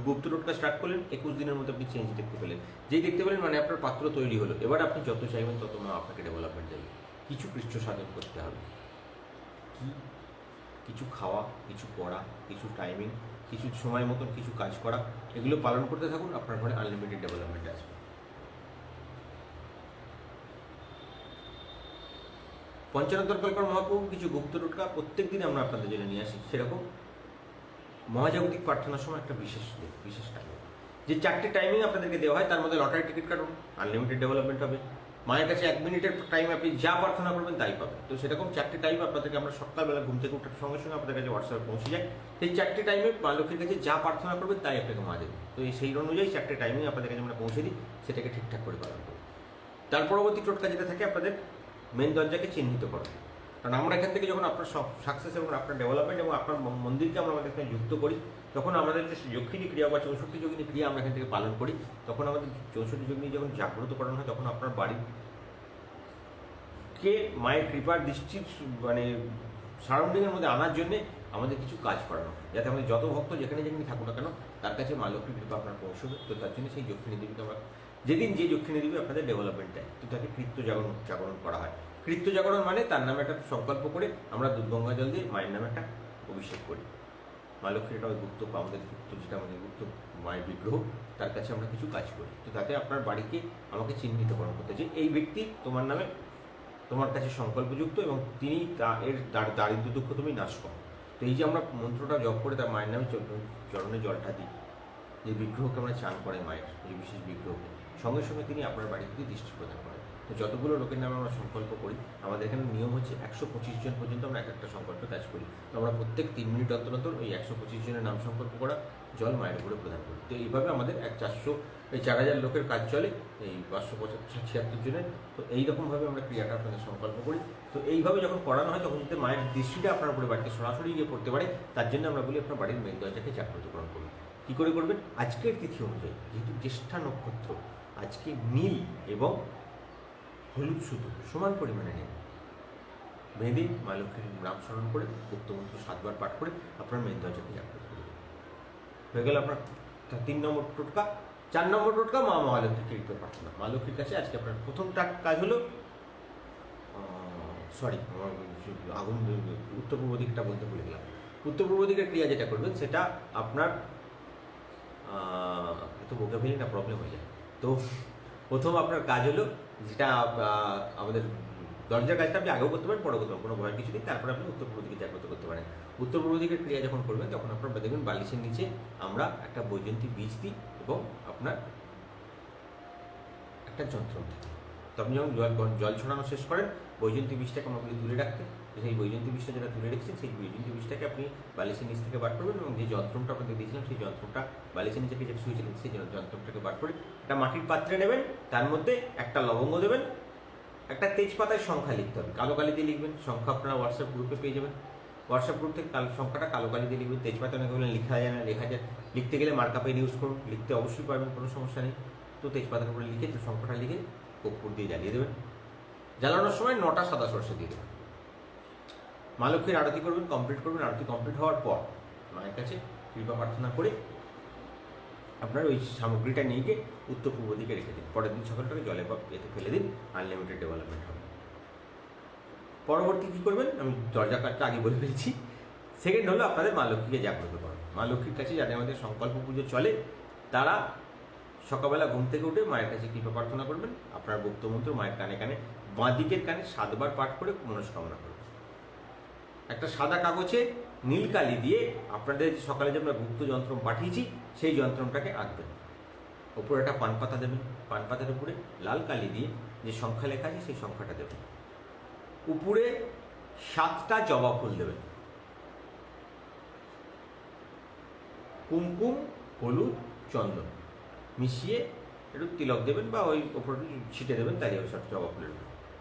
গুপ্ত টোটকা স্টার্ট করলেন, 21 দিনের মধ্যে আপনি চেঞ্জ দেখতে পেলেন। যেই দেখতে পেলেন মানে আপনার পাত্র তৈরি হলো। এবার আপনি যত চাইবেন তত আপনাকে ডেভেলপমেন্ট দেবে। কিছু কৃষ্ণ সাধন করতে হবে, কিছু খাওয়া, কিছু পড়া, কিছু টাইমিং, কিছু সময় মতন কিছু কাজ করা, এগুলো পালন করতে থাকুন, আপনার ঘরে আনলিমিটেড ডেভেলপমেন্ট আসবে। পঞ্চানন্তর কল্পর মহাপ্রভু কিছু গুপ্ত টোটকা প্রত্যেক দিন আমরা আপনাদের জন্য নিয়ে আসি। সেরকম মহাজাগতিক প্রার্থনার সময় একটা বিশেষ টাইম, যে 4টে টাইমিং আপনাদেরকে দেওয়া হয়, তার মধ্যে লটারি টিকিট কাটুন, আনলিমিটেড ডেভেলপমেন্ট হবে। মায়ের কাছে 1 মিনিটের টাইম আপনি যা প্রার্থনা করবেন তাই পাবেন। তো সেরকম 4টে টাইম আপনাদেরকে আমরা সকালবেলা ঘুম থেকে ওঠার সঙ্গে সঙ্গে আপনাদের কাছে হোয়াটসঅ্যাপে পৌঁছে যায়। সেই 4টে টাইমে মা লক্ষ্মীর কাছে যা প্রার্থনা করবেন তাই আপনাকে মা দেবে। তো সেই অনুযায়ী 4টে টাইমিং আপনাদের কাছে আমরা পৌঁছে দিই, সেটাকে ঠিকঠাক করে পালন করুন। তার পরবর্তী টোটকা যেটা থাকে আপনাদের মেন দরজাকে চিহ্নিত করা। কারণ আমরা এখান থেকে যখন আপনার সব সাকসেস এবং আপনার ডেভেলপমেন্ট এবং আপনার মন্দিরকে আমরা আমাদের এখানে যুক্ত করি, তখন আমাদের যে যক্ষিণী ক্রিয়া বা 64 যোগিনী ক্রিয়া আমরা এখান থেকে পালন করি, তখন আমাদের 64 যোগিনী যখন জাগ্রত করানো হয়, তখন আপনার বাড়িকে মায়ের কৃপার দৃষ্টির মানে সারাউন্ডিংয়ের মধ্যে আনার জন্যে আমাদের কিছু কাজ করানো, যাতে আমাদের যত ভক্ত যেখানে যেখানে থাকুক না কেন তার কাছে মা লক্ষ্মীর কৃপা আপনার পৌঁছবে। তো তার জন্য সেই যক্ষিণী দেবীকে আমরা যেদিন যে যক্ষিণী দেবী আপনাদের ডেভেলপমেন্ট দেয়, তো তাকে কৃত্য জাগরণ করা হয়। কৃত্য জাগরণ মানে তার নামে একটা সংকল্প করে আমরা দুধ গঙ্গা জল দিয়ে মায়ের নামে একটা অভিষেক করি। মা লক্ষ্মীর একটা গুপ্ত, আমাদের গুপ্ত, যেটা আমাদের গুপ্ত মায়ের বিগ্রহ, তার কাছে আমরা কিছু কাজ করি। তো তাতে আপনার বাড়িকে আমাকে চিহ্নিতকরণ করতে যে এই ব্যক্তি তোমার নামে, তোমার কাছে সংকল্পযুক্ত এবং তিনি এর দারিদ্র দুঃখ তুমি নাশ করো। তো এই যে আমরা মন্ত্রটা জপ করে তার মায়ের নামে চরণে জলটা দিই, যে বিগ্রহকে আমরা চান করে মায়ের, এই বিশেষ বিগ্রহকে, সঙ্গে সঙ্গে তিনি আপনার বাড়িতে দৃষ্টি প্রদান করেন। তো যতগুলো লোকের নামে আমরা সংকল্প করি, আমাদের এখানে নিয়ম হচ্ছে 125 জন পর্যন্ত আমরা এক একটা সংকল্প কাজ করি। তো আমরা প্রত্যেক 3 মিনিট অন্তর অন্তর ওই 125 জনের নাম সংকল্প করা জল মায়ের উপরে প্রদান করি। তো এইভাবে আমাদের 4,000 লোকের কাজ চলে, এই 576 জনের। তো এইরকমভাবে আমরা ক্রিয়াটা আপনাদের সংকল্প করি। তো এইভাবে যখন করানো হয় তখন যাতে মায়ের দৃষ্টিটা আপনার উপরে বাড়িতে সরাসরি গিয়ে পড়তে পারে, তার জন্য আমরা বলি আপনার বাড়ির মেন দরজাকে জাগ্রতকরণ করুন। কী করে করবেন? আজকের তিথি অনুযায়ী, যেহেতু জ্যেষ্ঠা নক্ষত্র, আজকে নীল এবং হলুদ সুতো সমান পরিমাণে নেন, বেঁধে মা লক্ষ্মীর নাম স্মরণ করে গুপ্তমন্ত্র 7 বার পাঠ করে আপনার মেন দরজাকে জাগ্রত করে দেবেন। হয়ে গেল আপনার 3 নম্বর টোটকা। 4 নম্বর টোটকা মা মহালক্ষ্মীর কৃপা প্রার্থনা। মা লক্ষ্মীর কাছে আজকে আপনার প্রথম কাজ হলো, আগুন উত্তর পূর্ব দিকটা বলতে ভুলে গেলাম। উত্তর পূর্ব দিকের ক্রিয়া যেটা করবেন সেটা আপনার তো ভোগাভেলি না প্রবলেম হয়ে যায়। তো প্রথম আপনার কাজ হলো, যেটা আমাদের দরজার কাজটা আপনি আগেও করতে পারেন, পরেও করতে পারেন, কোনো ভয়ের কিছু নেই। তারপরে আপনি উত্তর পূর্ব দিকে জাগ্রত করতে পারেন। উত্তর পূর্ব দিকের ক্রিয়া যখন করবেন তখন আপনার দেখবেন বালিশের নিচে আমরা একটা বৈজয়ন্তী বীজ দিই এবং আপনার একটা যন্ত্র থাকে। তো আপনি যখন জল ছড়ানো শেষ করেন, বৈজয়ন্তী বীজটাকে আমরা তুলে রাখতে, সেই বৈজয়ন্তী বীজটা যেটা তুলে রেখেছেন সেই বৈজয়ন্তী বীজটাকে আপনি বালিশের নিচ থেকে বার করবেন এবং যে যন্ত্রটা আপনাদের দিয়েছিলাম সেই যন্ত্রটা বালিশের নিচে যে শুয়েছিলেন সেই যন্ত্রটাকে বার করে একটা মাটির পাত্রে নেবেন, তার মধ্যে একটা লবঙ্গ দেবেন, একটা তেজপাতায় সংখ্যা লিখতে হবে, কালো কালি দিয়ে লিখবেন। সংখ্যা আপনারা হোয়াটসঅ্যাপ গ্রুপে পেয়ে যাবেন। হোয়াটসঅ্যাপ গ্রুপ থেকে সংখ্যাটা কালো কালি দিয়ে লিখবেন। তেজপাতা অনেক লেখা যায় না, লেখা যায়, লিখতে গেলে মার্কা পেন ইউজ করুন, লিখতে অবশ্যই পারবেন, কোনো সমস্যা নেই। তো তেজপাতার উপরে লিখে সংখ্যাটা লিখে কর্পূর দিয়ে জ্বালিয়ে দেবেন। জ্বালানোর সময় 9টা সাদা সরষে দিয়ে দেবেন। মা লক্ষ্মীর আরতি করবেন, কমপ্লিট করবেন। আরতি কমপ্লিট হওয়ার পর মায়ের কাছে কৃপা প্রার্থনা করে আপনার ওই সামগ্রীটা নিয়ে গিয়ে উত্তর পূর্ব দিকে রেখে দিন। পরের দিন সকালটাকে জলে বা এতে ফেলে দিন, আনলিমিটেড ডেভেলপমেন্ট হবে। পরবর্তী কী করবেন আমি দরজা কাজটা আগে বলে ফেলেছি। সেকেন্ড হলো আপনাদের মা লক্ষ্মীকে জাগ্রত করেন। মা লক্ষ্মীর কাছে যাদের আমাদের সংকল্প পুজো চলে তারা সকালবেলা ঘুম থেকে উঠে মায়ের কাছে কৃপা প্রার্থনা করবেন। আপনার গুপ্তমন্ত্র মায়ের কানে কানে, বাঁ দিকের কানে 7 বার পাঠ করে মনস্কামনা করবেন। একটা সাদা কাগজে নীল কালি দিয়ে আপনাদের সকালে যে আমরা গুপ্ত যন্ত্র পাঠিয়েছি সেই যন্ত্রটাকে আঁকবেন। ওপরে একটা পান পাতা দেবেন, পান পাতার উপরে লাল কালি দিয়ে যে সংখ্যা লেখা আছে সেই সংখ্যাটা দেবেন। উপরে 7টা জবা ফুল দেবেন, কুমকুম, হলুদ, চন্দন মিশিয়ে একটু তিলক দেবেন বা ওই ওপরে ছিটে দেবেন, তাই ওই সব জবা ফুলের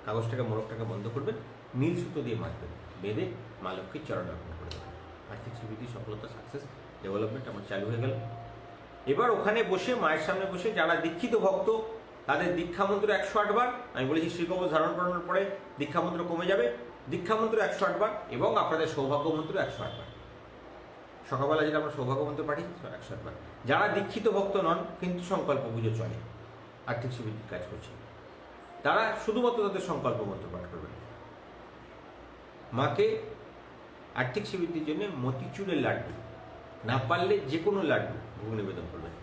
কাগজটাকে, মোড়কটাকে বন্ধ করবেন, নীল সুতো দিয়ে বাঁধবেন, বেঁধে মা লক্ষ্মীর চরণে অর্পণ করে দেবেন। আর্থিক সুবিধি, সফলতা, সাকসেস, ডেভেলপমেন্ট আমার চালু হয়ে গেল। এবার ওখানে বসে মায়ের সামনে বসে যারা দীক্ষিত ভক্ত তাদের দীক্ষামন্ত্র 108 বার, আমি বলেছি শ্রীকবচ ধারণ করানোর পরে দীক্ষামন্ত্র কমে যাবে, দীক্ষামন্ত্র 108 বার এবং আপনাদের সৌভাগ্য মন্ত্র 108 বার। সকালবেলা যেটা আমরা সৌভাগ্য মন্ত্র পাঠি 108 বার। যারা দীক্ষিত ভক্ত নন কিন্তু সংকল্প পুজো চলে, আর্থিক সুবিধির কাজ করছে, তারা শুধুমাত্র তাদের সংকল্প মন্ত্র পাঠ করবেন। মাকে আর্থিক সিদ্ধির জন্য মতিচুরের লাড্ডু, না পারলে যে কোনো লাড্ডু ভোগ নিবেদন করবেন।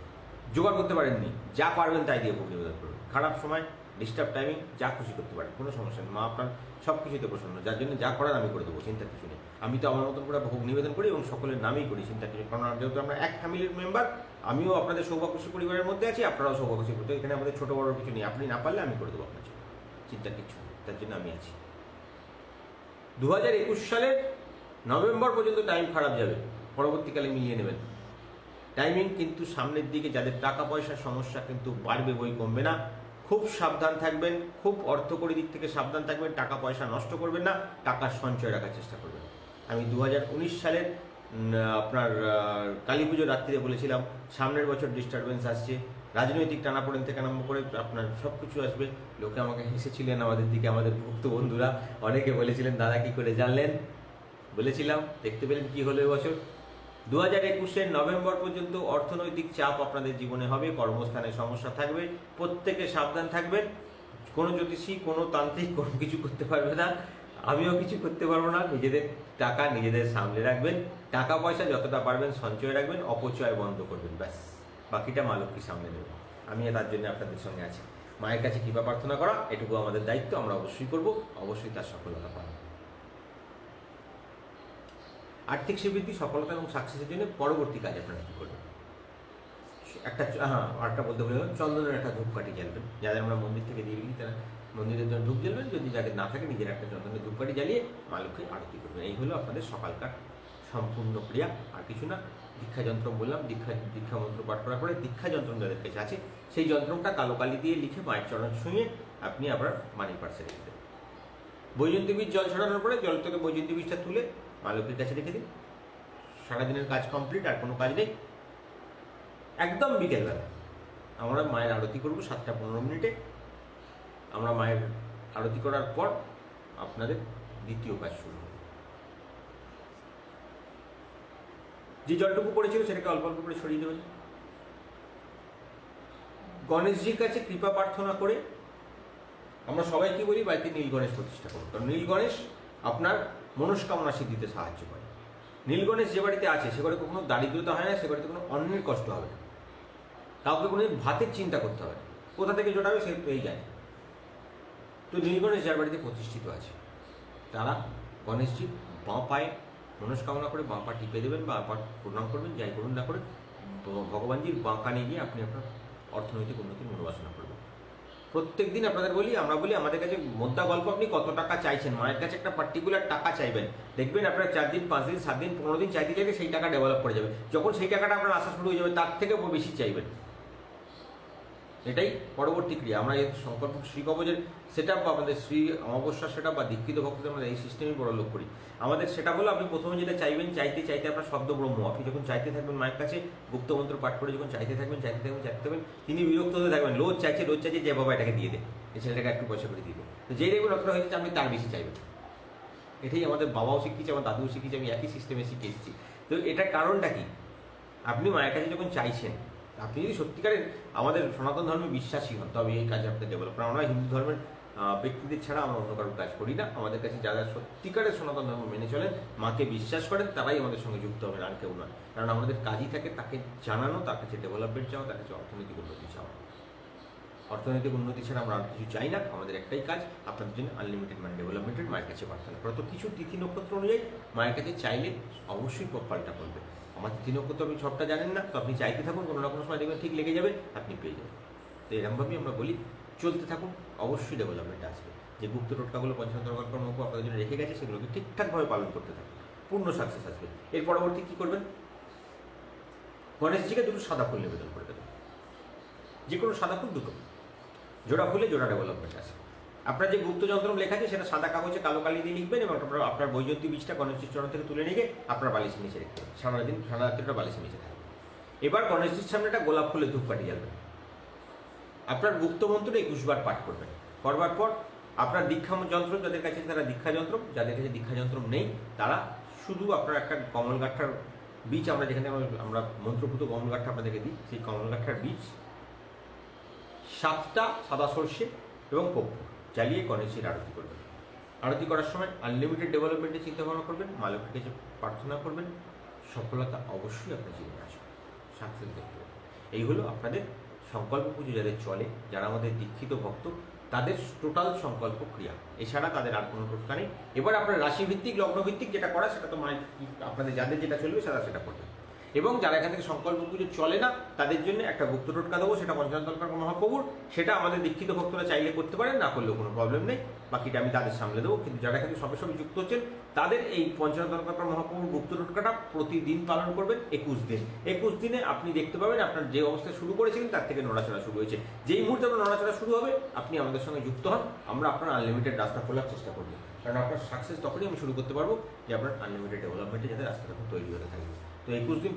জোগাড় করতে পারেননি, যা পারবেন তাই দিয়ে ভোগ নিবেদন করবেন। খারাপ সময়, ডিস্টার্ব টাইমিং, যা খুশি করতে পারেন, কোনো সমস্যা নেই। মা আপনার সব কিছুতে প্রসন্ন, যার জন্য যা করার আমি করে দেবো, চিন্তার কিছু নেই। আমি তো আমার মতন করে ভোগ নিবেদন করি এবং সকলের নামেই করি, চিন্তার কিছু। কারণ যেহেতু আমরা এক ফ্যামিলির মেম্বার, আমিও আপনাদের সৌভাগ্যশী পরিবারের মধ্যে আছি, আপনারাও সৌভাগ্যশী পরিবার। এখানে আমাদের ছোটো বড় কিছু নেই, আপনি না পারলে আমি করে দেবো আপনার জন্য, চিন্তার কিছু নেই, তার জন্য আমি আছি। 2021 সালের নভেম্বর পর্যন্ত টাইম খারাপ যাবে, পরবর্তীকালে মিলিয়ে নেবেন টাইমিং। কিন্তু সামনের দিকে যাদের টাকা পয়সার সমস্যা কিন্তু বাড়বে, বই কমবে না। খুব সাবধান থাকবেন, খুব অর্থকরী দিক থেকে সাবধান থাকবেন, টাকা পয়সা নষ্ট করবেন না, টাকা সঞ্চয় রাখার চেষ্টা করবেন। আমি 2019 সালের আপনার কালী পুজোর রাত্রিতে বলেছিলাম সামনের বছর ডিস্টারবেন্স আসছে, রাজনৈতিক টানাপোড়েন থেকে আরম্ভ করে আপনার সব কিছু আসবে। লোকে আমাকে হেসেছিলেন, আমাদের দিকে আমাদের ভক্ত বন্ধুরা অনেকে বলেছিলেন দাদা কী করে জানলেন, বলেছিলাম দেখতে পেলেন কি হলো এবছর। 2021 নভেম্বর পর্যন্ত অর্থনৈতিক চাপ আপনাদের জীবনে হবে, কর্মস্থানে সমস্যা থাকবে, প্রত্যেকে সাবধান থাকবেন। কোনো জ্যোতিষী, কোনো তান্ত্রিক কোনো কিছু করতে পারবে না, আমিও কিছু করতে পারবো না। নিজেদের টাকা নিজেদের সামলে রাখবেন, টাকা পয়সা যতটা পারবেন সঞ্চয় রাখবেন, অপচয় বন্ধ করবেন, ব্যাস বাকিটা মা লক্ষ্মী সামলে নেব। আমি তার জন্য আপনাদের সঙ্গে আছি। মায়ের কাছে কৃপা প্রার্থনা করা এটুকু আমাদের দায়িত্ব, আমরা অবশ্যই করব, অবশ্যই তার সফলতা পাব। আর্থিক শ্রীবৃদ্ধি, সফলতা এবং সাকসেসের জন্য পরবর্তী কাজ আপনারা কী করবেন? আরেকটা বলতে ভুলে গেলাম, চন্দনের একটা ধূপকাঠি জ্বালবেন। যাদের আমরা মন্দির থেকে দিয়ে দিই তারা মন্দিরের জন্য ধূপ জ্বালবেন, যদি যাদের না থাকে নিজের একটা চন্দনের ধূপকাঠি জ্বালিয়ে মা লক্ষ্মীর আরতি করবেন। এই হলো আপনাদের সকালকার সম্পূর্ণ ক্রিয়া। আর কিছু না, দীক্ষা যন্ত্র বললাম, দীক্ষা মন্ত্র পাঠ করার পরে দীক্ষা যন্ত্র যাদের কাছে আছে সেই যন্ত্রটা কালো কালি দিয়ে লিখে মায়ের চরণ ছুঁয়ে আপনি আপনার মানি পার্সে রেখে দেবেন। বৈজন্তী বীজ জল ছড়ানোর পরে জল থেকে বৈজন্তী বীজটা তুলে মা লক্ষ্মীর কাছে রেখে দিন। সারাদিনের কাজ কমপ্লিট, আর কোনো কাজ নেই। একদম বিকেলবেলা আমরা মায়ের আরতি করব 7:15। আমরা মায়ের আরতি করার পর আপনাদের দ্বিতীয় কাজ শুরু হবে। যে জলটুকু পড়েছিল সেটাকে অল্প অল্প করে ছড়িয়ে দেবেন। গণেশজির কাছে কৃপা প্রার্থনা করে আমরা সবাই কি বলি, বাড়িতে নীল গণেশ প্রতিষ্ঠা করুন, কারণ নীল গণেশ আপনার মনস্কামনা সিদ্ধিতে সাহায্য করে। নীল গণেশ যে বাড়িতে আছে সে বাড়িতে কোনো দারিদ্রতা হয় না, সে বাড়িতে কোনো অন্যের কষ্ট হবে না, কাউকে কোনো ভাতের চিন্তা করতে হবে না, কোথা থেকে জোটাবে সে পেয়ে যায়। তো নীল গণেশ যার বাড়িতে প্রতিষ্ঠিত আছে তারা গণেশজি বাঁ পায়ে মনস্কামনা করে বাঁ পা টিপে দেবেন, বাঁ পা প্রণাম করবেন, যাই করুন না করে ভগবানজির বাঁ কানে গিয়ে আপনি আপনার অর্থনৈতিক উন্নতির মনোবাসনা করবেন। প্রত্যেক দিন আপনাদের আমরা বলি আমাদের কাছে মোদ্দা গল্প, আপনি কত টাকা চাইছেন, মায়ের কাছে একটা পার্টিকুলার টাকা চাইবেন, দেখবেন আপনার 4 দিন 5 দিন 7 দিন 15 দিন চাইতে চাইতে সেই টাকা ডেভেলপ করে যাবে। যখন সেই টাকাটা আপনার আসা শুরু হয়ে যাবে তার থেকে বেশি চাইবেন। এটাই পরবর্তী ক্রিয়া। আমরা এই সংকল্প শ্রী কবচের সেট আপ বা আমাদের শ্রী অমাবস্যার সেট আপ বা দীক্ষিত ভক্তদের আমরা এই সিস্টেমই বড় লোক করি। আমাদের সেটা হলো আপনি প্রথমে যেটা চাইবেন, চাইতে চাইতে আপনার শব্দ ব্রহ্ম, আপনি যখন চাইতে থাকবেন মায়ের কাছে গুপ্তমন্ত্র পাঠ করে যখন চাইতে থাকবেন তিনি বিরক্ত হতে থাকবেন, রোজ চাইছে যে বাবা এটাকে দিয়ে দে, এই ছেলেটাকে একটু পয়সা করে দিয়ে দে। তো যেই দেখবেন অতটা হয়ে যাচ্ছে আপনি তার বেশি চাইবেন। এটাই আমাদের বাবাও শিখিয়েছে, আমার দাদুও শিখিয়েছে, আমি একই সিস্টেমে শিখে এসেছি। তো এটার কারণটা কি, আপনি মায়ের কাছে যখন চাইছেন, আপনি যদি সত্যিকারের আমাদের সনাতন ধর্মে বিশ্বাসী হন তবে এই কাজে আপনাদের ডেভেলপ করা। আমরা হিন্দু ধর্মের ব্যক্তিদের ছাড়া আমরা অন্য কারোর কাজ করি না। আমাদের কাছে যারা সত্যিকারের সনাতন ধর্ম মেনে চলেন, মাকে বিশ্বাস করেন, তারাই আমাদের সঙ্গে যুক্ত হবেন, আর কেউ নয়। কারণ আমাদের কাজই থাকে তাকে জানানো, তার কাছে ডেভেলপমেন্ট চাওয়া, তার কাছে অর্থনৈতিক উন্নতি চাওয়া। অর্থনৈতিক উন্নতি ছাড়া আমরা আর কিছু চাই না। আমাদের একটাই কাজ, আপনাদের জন্য আনলিমিটেড মানে ডেভেলপমেন্টের মায়ের কাছে প্রার্থনা করা। তো কিছু তিথি নক্ষত্র অনুযায়ী মায়ের কাছে চাইলে অবশ্যই পাল্টা করবে। আমার তিথি নক্ষত্র আপনি সবটা জানেন না, তো আপনি চাইতে থাকুন, কোনো না কোনো সময় দেখবেন ঠিক লেগে যাবে, আপনি পেয়ে যাবেন। তো এরকমভাবেই আমরা বলি চলতে থাকুন, অবশ্যই ডেভেলপমেন্ট আসবে। যে গুপ্ত টোটকাগুলো পঞ্চায়েত কর্ম আপনাদের জন্য রেখে গেছে সেগুলোকে ঠিকঠাকভাবে পালন করতে থাকুন, পূর্ণ সাকসেস আসবে। এর পরবর্তী কী করবেন, গণেশজিকে দুটো সাদা ফুল নিবেদন করে দেবেন। যে কোনো সাদা ফুল দুটো, জোড়া ফুলে জোড়া ডেভেলপমেন্ট আছে। আপনার যে গুপ্ত যন্ত্র লেখা আছে সেটা সাদা কাগজে কালো কালি দিয়ে লিখবেন এবং আপনার বৈজন্তী বীজটা গণেশজির চরণ থেকে তুলে নিয়ে আপনার বালিশের নিচে রেখে দেবেন। সারা রাত্রিটা বালিশের নিচে থাকবে। এবার গণেশজির সামনে একটা গোলাপ ফুলের ধূপকাঠি জ্বালবেন। আপনার গুপ্ত মন্ত্র 21 বার পাঠ করবেন। করবার পর আপনার দীক্ষা যন্ত্র যাদের কাছে তারা দীক্ষা যন্ত্র, যাদের কাছে দীক্ষা যন্ত্র নেই তারা শুধু আপনার একটা কমলগাঠার বীজ, আমরা যেখানে আমরা মন্ত্রভূত কমলগাঠা আপনাদেরকে দিই, সেই কমলগাঠার বীজ 7টা সাদা সর্ষে এবং কর্পূর জ্বালিয়ে গণেশজির আরতি করবেন। আরতি করার সময় আনলিমিটেড ডেভেলপমেন্টের চিন্তা ভাবনা করবেন, মা লক্ষ্মীর কাছে প্রার্থনা করবেন, সফলতা অবশ্যই আপনার জীবনে আসবে, সাকসেস দেখতে পাবেন। এই হলো আপনাদের সংকল্প পুজো যাদের চলে, যারা আমাদের দীক্ষিত ভক্ত, তাদের টোটাল সংকল্প ক্রিয়া। এছাড়া তাদের আর কোনো টোটকা নেই। এবার আপনার রাশিভিত্তিক লগ্নভিত্তিক যেটা করা সেটা তো আপনাদের যাদের যেটা চলবে সেটা করবেন। এবং যারা এখান থেকে সংকল্প পুজো চলে না তাদের জন্য একটা গুপ্ত টোটকা দেবো, সেটা পঞ্চানতলকার মহাপ্রভুর, সেটা আমাদের দীক্ষিত ভক্তরা চাইলে করতে পারেন, না করলেও কোনো প্রবলেম নেই, বাকিটা আমি তাদের সামলে দেবো। কিন্তু যারা এখানে সবে সবে যুক্ত হচ্ছেন তাদের এই পঞ্চানতলকার মহাপ্রভুর গুপ্ত টোটকাটা প্রতিদিন পালন করবেন 21 দিন। 21 দিনে আপনি দেখতে পাবেন আপনার যে অবস্থায় শুরু করেছিলেন তার থেকে নড়াচড়া শুরু হয়েছে। যেই মুহূর্তে আপনার নড়াচড়া শুরু হবে আপনি আমাদের সঙ্গে যুক্ত হন, আমরা আপনার আনলিমিটেড রাস্তা খোলার চেষ্টা করব। কারণ আপনার সাকসেস তখনই আমি শুরু করতে পারবো যে আপনার আনলিমিটেড ডেভেলপমেন্টে যাতে রাস্তা তখন তৈরি হতে থাকবে। তো 21 দিন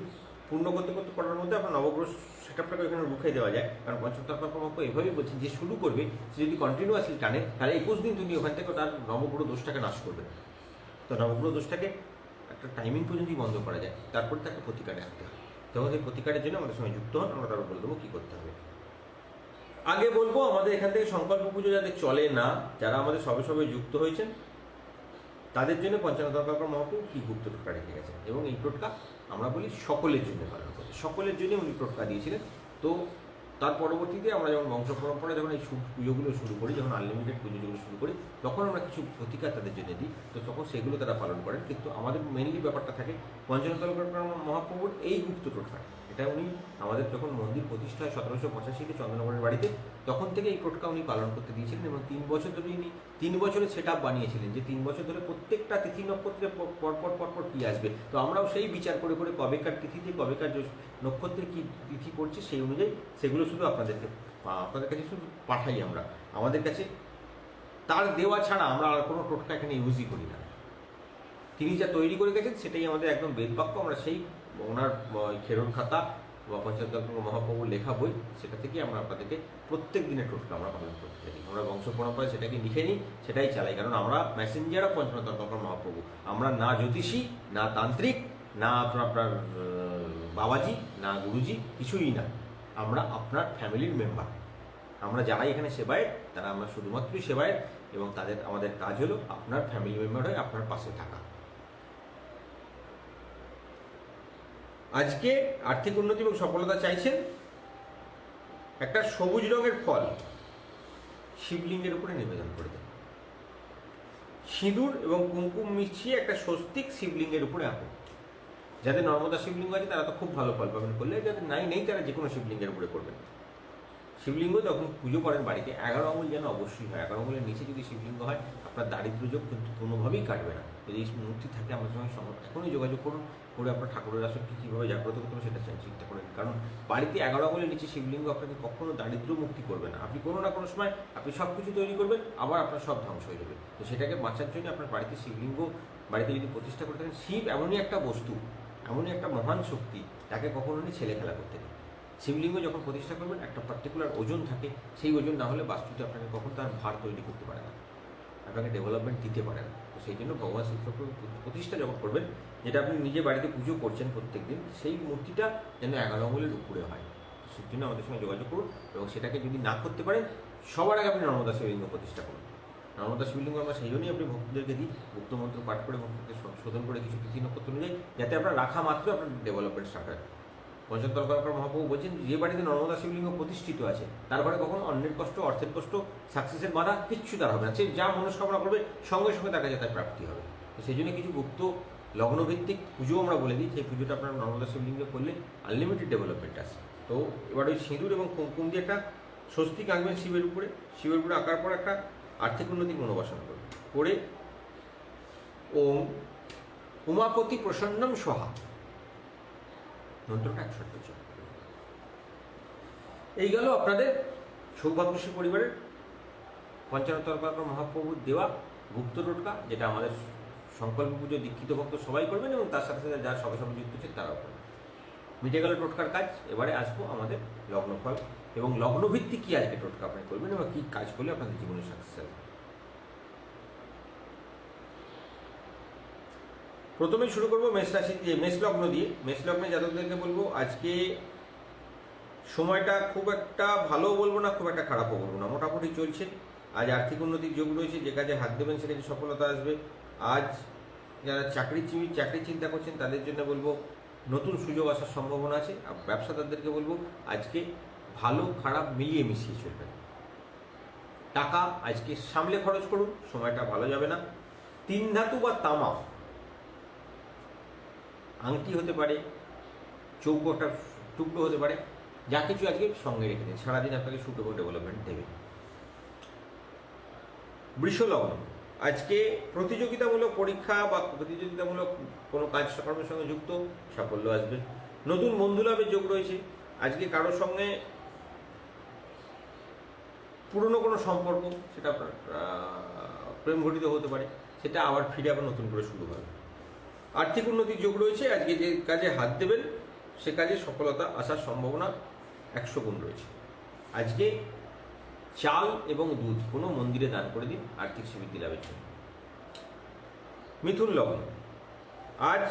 পূর্ণ করতে করার মধ্যে আপনার নবগ্রহ সেটআপটাকে এখানে রুখে দেওয়া যায়। কারণ পঞ্চতত্ত্ব প্রমুখ এভাবেই বলছেন যে শুরু করবে, সে যদি কন্টিনিউয়াসলি টানে তাহলে 21 দিন তুমি ওখান থেকে তার নবগ্রহ দোষটাকে নাশ করবে। তো নবগ্রহ দোষটাকে একটা টাইমিং পর্যন্তই বন্ধ করা যায়, তারপরে তাকে প্রতিকারে আনতে হয়। তখন এই প্রতিকারের জন্য আমাদের সঙ্গে যুক্ত হন, আমরা তারপর বলে দেবো কী করতে হবে। আগে বলবো আমাদের এখান থেকে সংকল্প পুজো যাদের চলে না, যারা আমাদের সবে সবে যুক্ত হয়েছেন, তাদের জন্য পঞ্চানন তর্কাকর মহাপ্রভু কি গুপ্ত টোটকা রেখে গেছেন, এবং এই টোটকা আমরা বলি সকলের জন্য পালন করতে, সকলের জন্য উনি টোটকা দিয়েছিলেন। তো তার পরবর্তীতে আমরা যখন বংশ পরম্পরা যখন এই পুজোগুলো শুরু করি, যখন আনলিমিটেড পুজোগুলো শুরু করি, তখন আমরা কিছু প্রতিকার তাদের জন্য দিই, তো তখন সেগুলো তারা পালন করেন। কিন্তু আমাদের মেনলি ব্যাপারটা থাকে পঞ্চানন তর্কাকর মহাপ্রভুর এই গুপ্ত টোটকা। এটা উনি আমাদের যখন মন্দির প্রতিষ্ঠা হয় 1785 চন্দ্রনগরের বাড়িতে, তখন থেকে এই টোটকা উনি পালন করতে দিয়েছিলেন, এবং 3 বছর ধরে উনি 3 বছরের সেট আপ বানিয়েছিলেন, যে 3 বছর ধরে প্রত্যেকটা তিথি নক্ষত্রে পরপর কী আসবে। তো আমরাও সেই বিচার করে করে কবেকার তিথিতে কবেকার নক্ষত্রে কী তিথি পড়ছে সেই অনুযায়ী সেগুলো শুধু আপনাদের কাছে শুধু পাঠাই আমরা। আমাদের কাছে তার দেওয়া ছাড়া আমরা আর কোনো টোটকা এখানে ইউজই করি না। তিনি যা তৈরি করে গেছেন সেটাই আমাদের একদম বেদবাক্য। আমরা সেই ওনার খেরন খাতা বা পঞ্চায়েত মহাপ্রভুর লেখা বই, সেটা থেকে আমরা আপনাদেরকে প্রত্যেক দিনের টোটকা আমরা পালন করতে থাকি। আমরা বংশ পরম্পরায় সেটাকে লিখে নিই, সেটাই চালাই, কারণ আমরা মেসেঞ্জার অফ পঞ্চায়েত তর্কাকর মহাপ্রভু। আমরা না জ্যোতিষী, না তান্ত্রিক, না আপনার বাবাজি, না গুরুজি, কিছুই না। আমরা আপনার ফ্যামিলির মেম্বার। আমরা যারাই এখানে সেবায়েত, তারা আমরা শুধুমাত্রই সেবায়েত, এবং আমাদের কাজ হলো আপনার ফ্যামিলি মেম্বার হয়ে আপনার পাশে থাকা। আজকে আর্থিক উন্নতি এবং সফলতা চাইছেন, একটা সবুজ রঙের ফল শিবলিঙ্গের উপরে নিবেদন করে দেন। সিঁদুর এবং কুমকুম মিশিয়ে একটা স্বস্তিক শিবলিঙ্গের উপরে আঁকুন। যাদের নর্মদা শিবলিঙ্গ আছে তারা তো খুব ভালো ফল পাবেন, করলে যাদের নেই তারা যে কোনো শিবলিঙ্গের উপরে করবেন। শিবলিঙ্গ যখন পুজো করেন বাড়িতে 11 আঙুল যেন অবশ্যই হয়। 11 আঙুলের নিচে যদি শিবলিঙ্গ হয়, আপনার দারিদ্র্যযোগ কিন্তু কোনোভাবেই কাটবে না। যদি এই মূর্তি থাকে আমাদের সঙ্গে এখনই যোগাযোগ করুন, করে আপনার ঠাকুরের আসনকে কীভাবে জাগ্রত করতে হবে সেটা চিন্তা করেন। কারণ বাড়িতে 11 আঙুলের নিচে শিবলিঙ্গ আপনাকে কখনো দারিদ্র্য মুক্তি করবে না। আপনি কোনো না কোনো সময় আপনি সব কিছু তৈরি করবেন, আবার আপনার সব ধ্বংস হয়ে যাবে। তো সেটাকে বাঁচার জন্য আপনার বাড়িতে শিবলিঙ্গ বাড়িতে যদি প্রতিষ্ঠা করে থাকেন, শিব এমনই একটা বস্তু, এমনই একটা মহান শক্তি, তাকে কখনোই ছেলে খেলা করতে নেই। শিবলিঙ্গ যখন প্রতিষ্ঠা করবেন, একটা পার্টিকুলার ওজন থাকে, সেই ওজন না হলে বাস্তুতে আপনাকে কখন তার ভার তৈরি করতে পারে না, আপনাকে ডেভেলপমেন্ট দিতে পারে না। তো সেই জন্য ভগবান শিবচক্র প্রতিষ্ঠা যখন করবেন, যেটা আপনি নিজে বাড়িতে পুজো করছেন প্রত্যেক দিন, সেই মূর্তিটা যেন 11 আঙুলের উপরে হয়। সেই জন্য আমাদের সঙ্গে যোগাযোগ করুন, এবং সেটাকে যদি না করতে পারেন, সবার আগে আপনি নর্মদা শিবলিঙ্গ প্রতিষ্ঠা করুন। নর্মদা শিবলিঙ্গ আমরা সেই জন্যই আপনি ভক্তদেরকে দিই, গুপ্তমন্ত্র পাঠ করে ভক্তকে শোধন করে কিছু তিথি নক্ষত্র অনুযায়ী, যাতে আপনার রাখা মাত্র আপনার ডেভেলপমেন্ট স্টার্ট হয়। পঞ্চায়েত তর্কাকর মহাপ্রভু বলছেন, যে বাড়িতে নর্মদা শিবলিঙ্গ প্রতিষ্ঠিত আছে তার ঘরে কখনো অন্যের কষ্ট, অর্থের কষ্ট, সাকসেসের বাধা কিচ্ছু তার হবে না। সে যা মনস্কামনা করবে সঙ্গে সঙ্গে তার কাছে তার প্রাপ্তি হবে। তো সেই জন্য কিছু গুপ্ত লগ্নভিত্তিক পুজো আমরা বলে দিই, সেই পুজোটা আপনার নর্মদা শিবলিঙ্গে করলে আনলিমিটেড ডেভেলপমেন্ট আছে। তো এবার ওই সিঁদুর এবং কুমকুম দিয়ে একটা স্বস্তিক আঁকবেন শিবের উপরে। শিবের উপরে আঁকার পর একটা আর্থিক উন্নতির মনোবাসন করবেন। করে ওম উমাপতি প্রসন্নম সহা মন্ত্রটা 61 বছর। এই গেল আপনাদের সৌভাগ্যশ্রী পরিবারের পঞ্চানন তর্কাকর মহাপ্রভুর দেওয়া গুপ্ত টোটকা, যেটা আমাদের সংকল্প পুজো দীক্ষিত ভক্ত সবাই করবেন, এবং তার সাথে সাথে যারা সবে সবে যুক্ত হচ্ছে তারাও করবেন। মিটে গেল টোটকার কাজ। এবারে আসবো আমাদের লগ্নফল এবং লগ্নভিত্তিক কী আজকে টোটকা আপনি করবেন, এবং কী কাজ করলে আপনাদের জীবনে সাকসেস হবে। প্রথমেই শুরু করবো মেষ রাশি দিয়ে, মেষ লগ্ন দিয়ে। মেষ লগ্নে জাতকদেরকে বলবো, আজকে সময়টা খুব একটা ভালো বলবো না, খুব একটা খারাপও বলবো না, মোটামুটি চলছে। আজ আর্থিক উন্নতির যোগ রয়েছে, যে কাজে হাত দেবেন সে কাজে সফলতা আসবে। আজ যারা চাকরি চিন্তা করছেন তাদের জন্য বলবো নতুন সুযোগ আসার সম্ভাবনা আছে। আর ব্যবসাদারদেরকে বলবো আজকে ভালো খারাপ মিলিয়ে মিশিয়ে চলবেন। টাকা আজকে সামলে খরচ করুন, সময়টা ভালো যাবে না। 3 ধাতু বা তামা, আংটি হতে পারে, চৌকোটা টুকরো হতে পারে, যা কিছু আজকে সঙ্গে রেখে দিন, সারাদিন আপনাকে সুখবর ডেভেলপমেন্ট দেবে। বৃষ লগ্ন, আজকে প্রতিযোগিতামূলক পরীক্ষা বা প্রতিযোগিতামূলক কোনো কাজকর্মের সঙ্গে যুক্ত, সাফল্য আসবে। নতুন বন্ধু লাভের যোগ রয়েছে। আজকে কারোর সঙ্গে পুরনো কোনো সম্পর্ক, সেটা প্রেম ঘটিত হতে পারে, সেটা আবার ফিরে আবার নতুন করে শুরু হবে। আর্থিক উন্নতির যোগ রয়েছে। আজকে যে কাজে হাত দেবেন সে কাজে সফলতা আসার সম্ভাবনা 100 গুণ রয়েছে। আজকে চাল এবং দুধ কোনো মন্দিরে দান করে দিন আর্থিক সমৃদ্ধি লাভের জন্য। মিথুন লগ্ন, আজ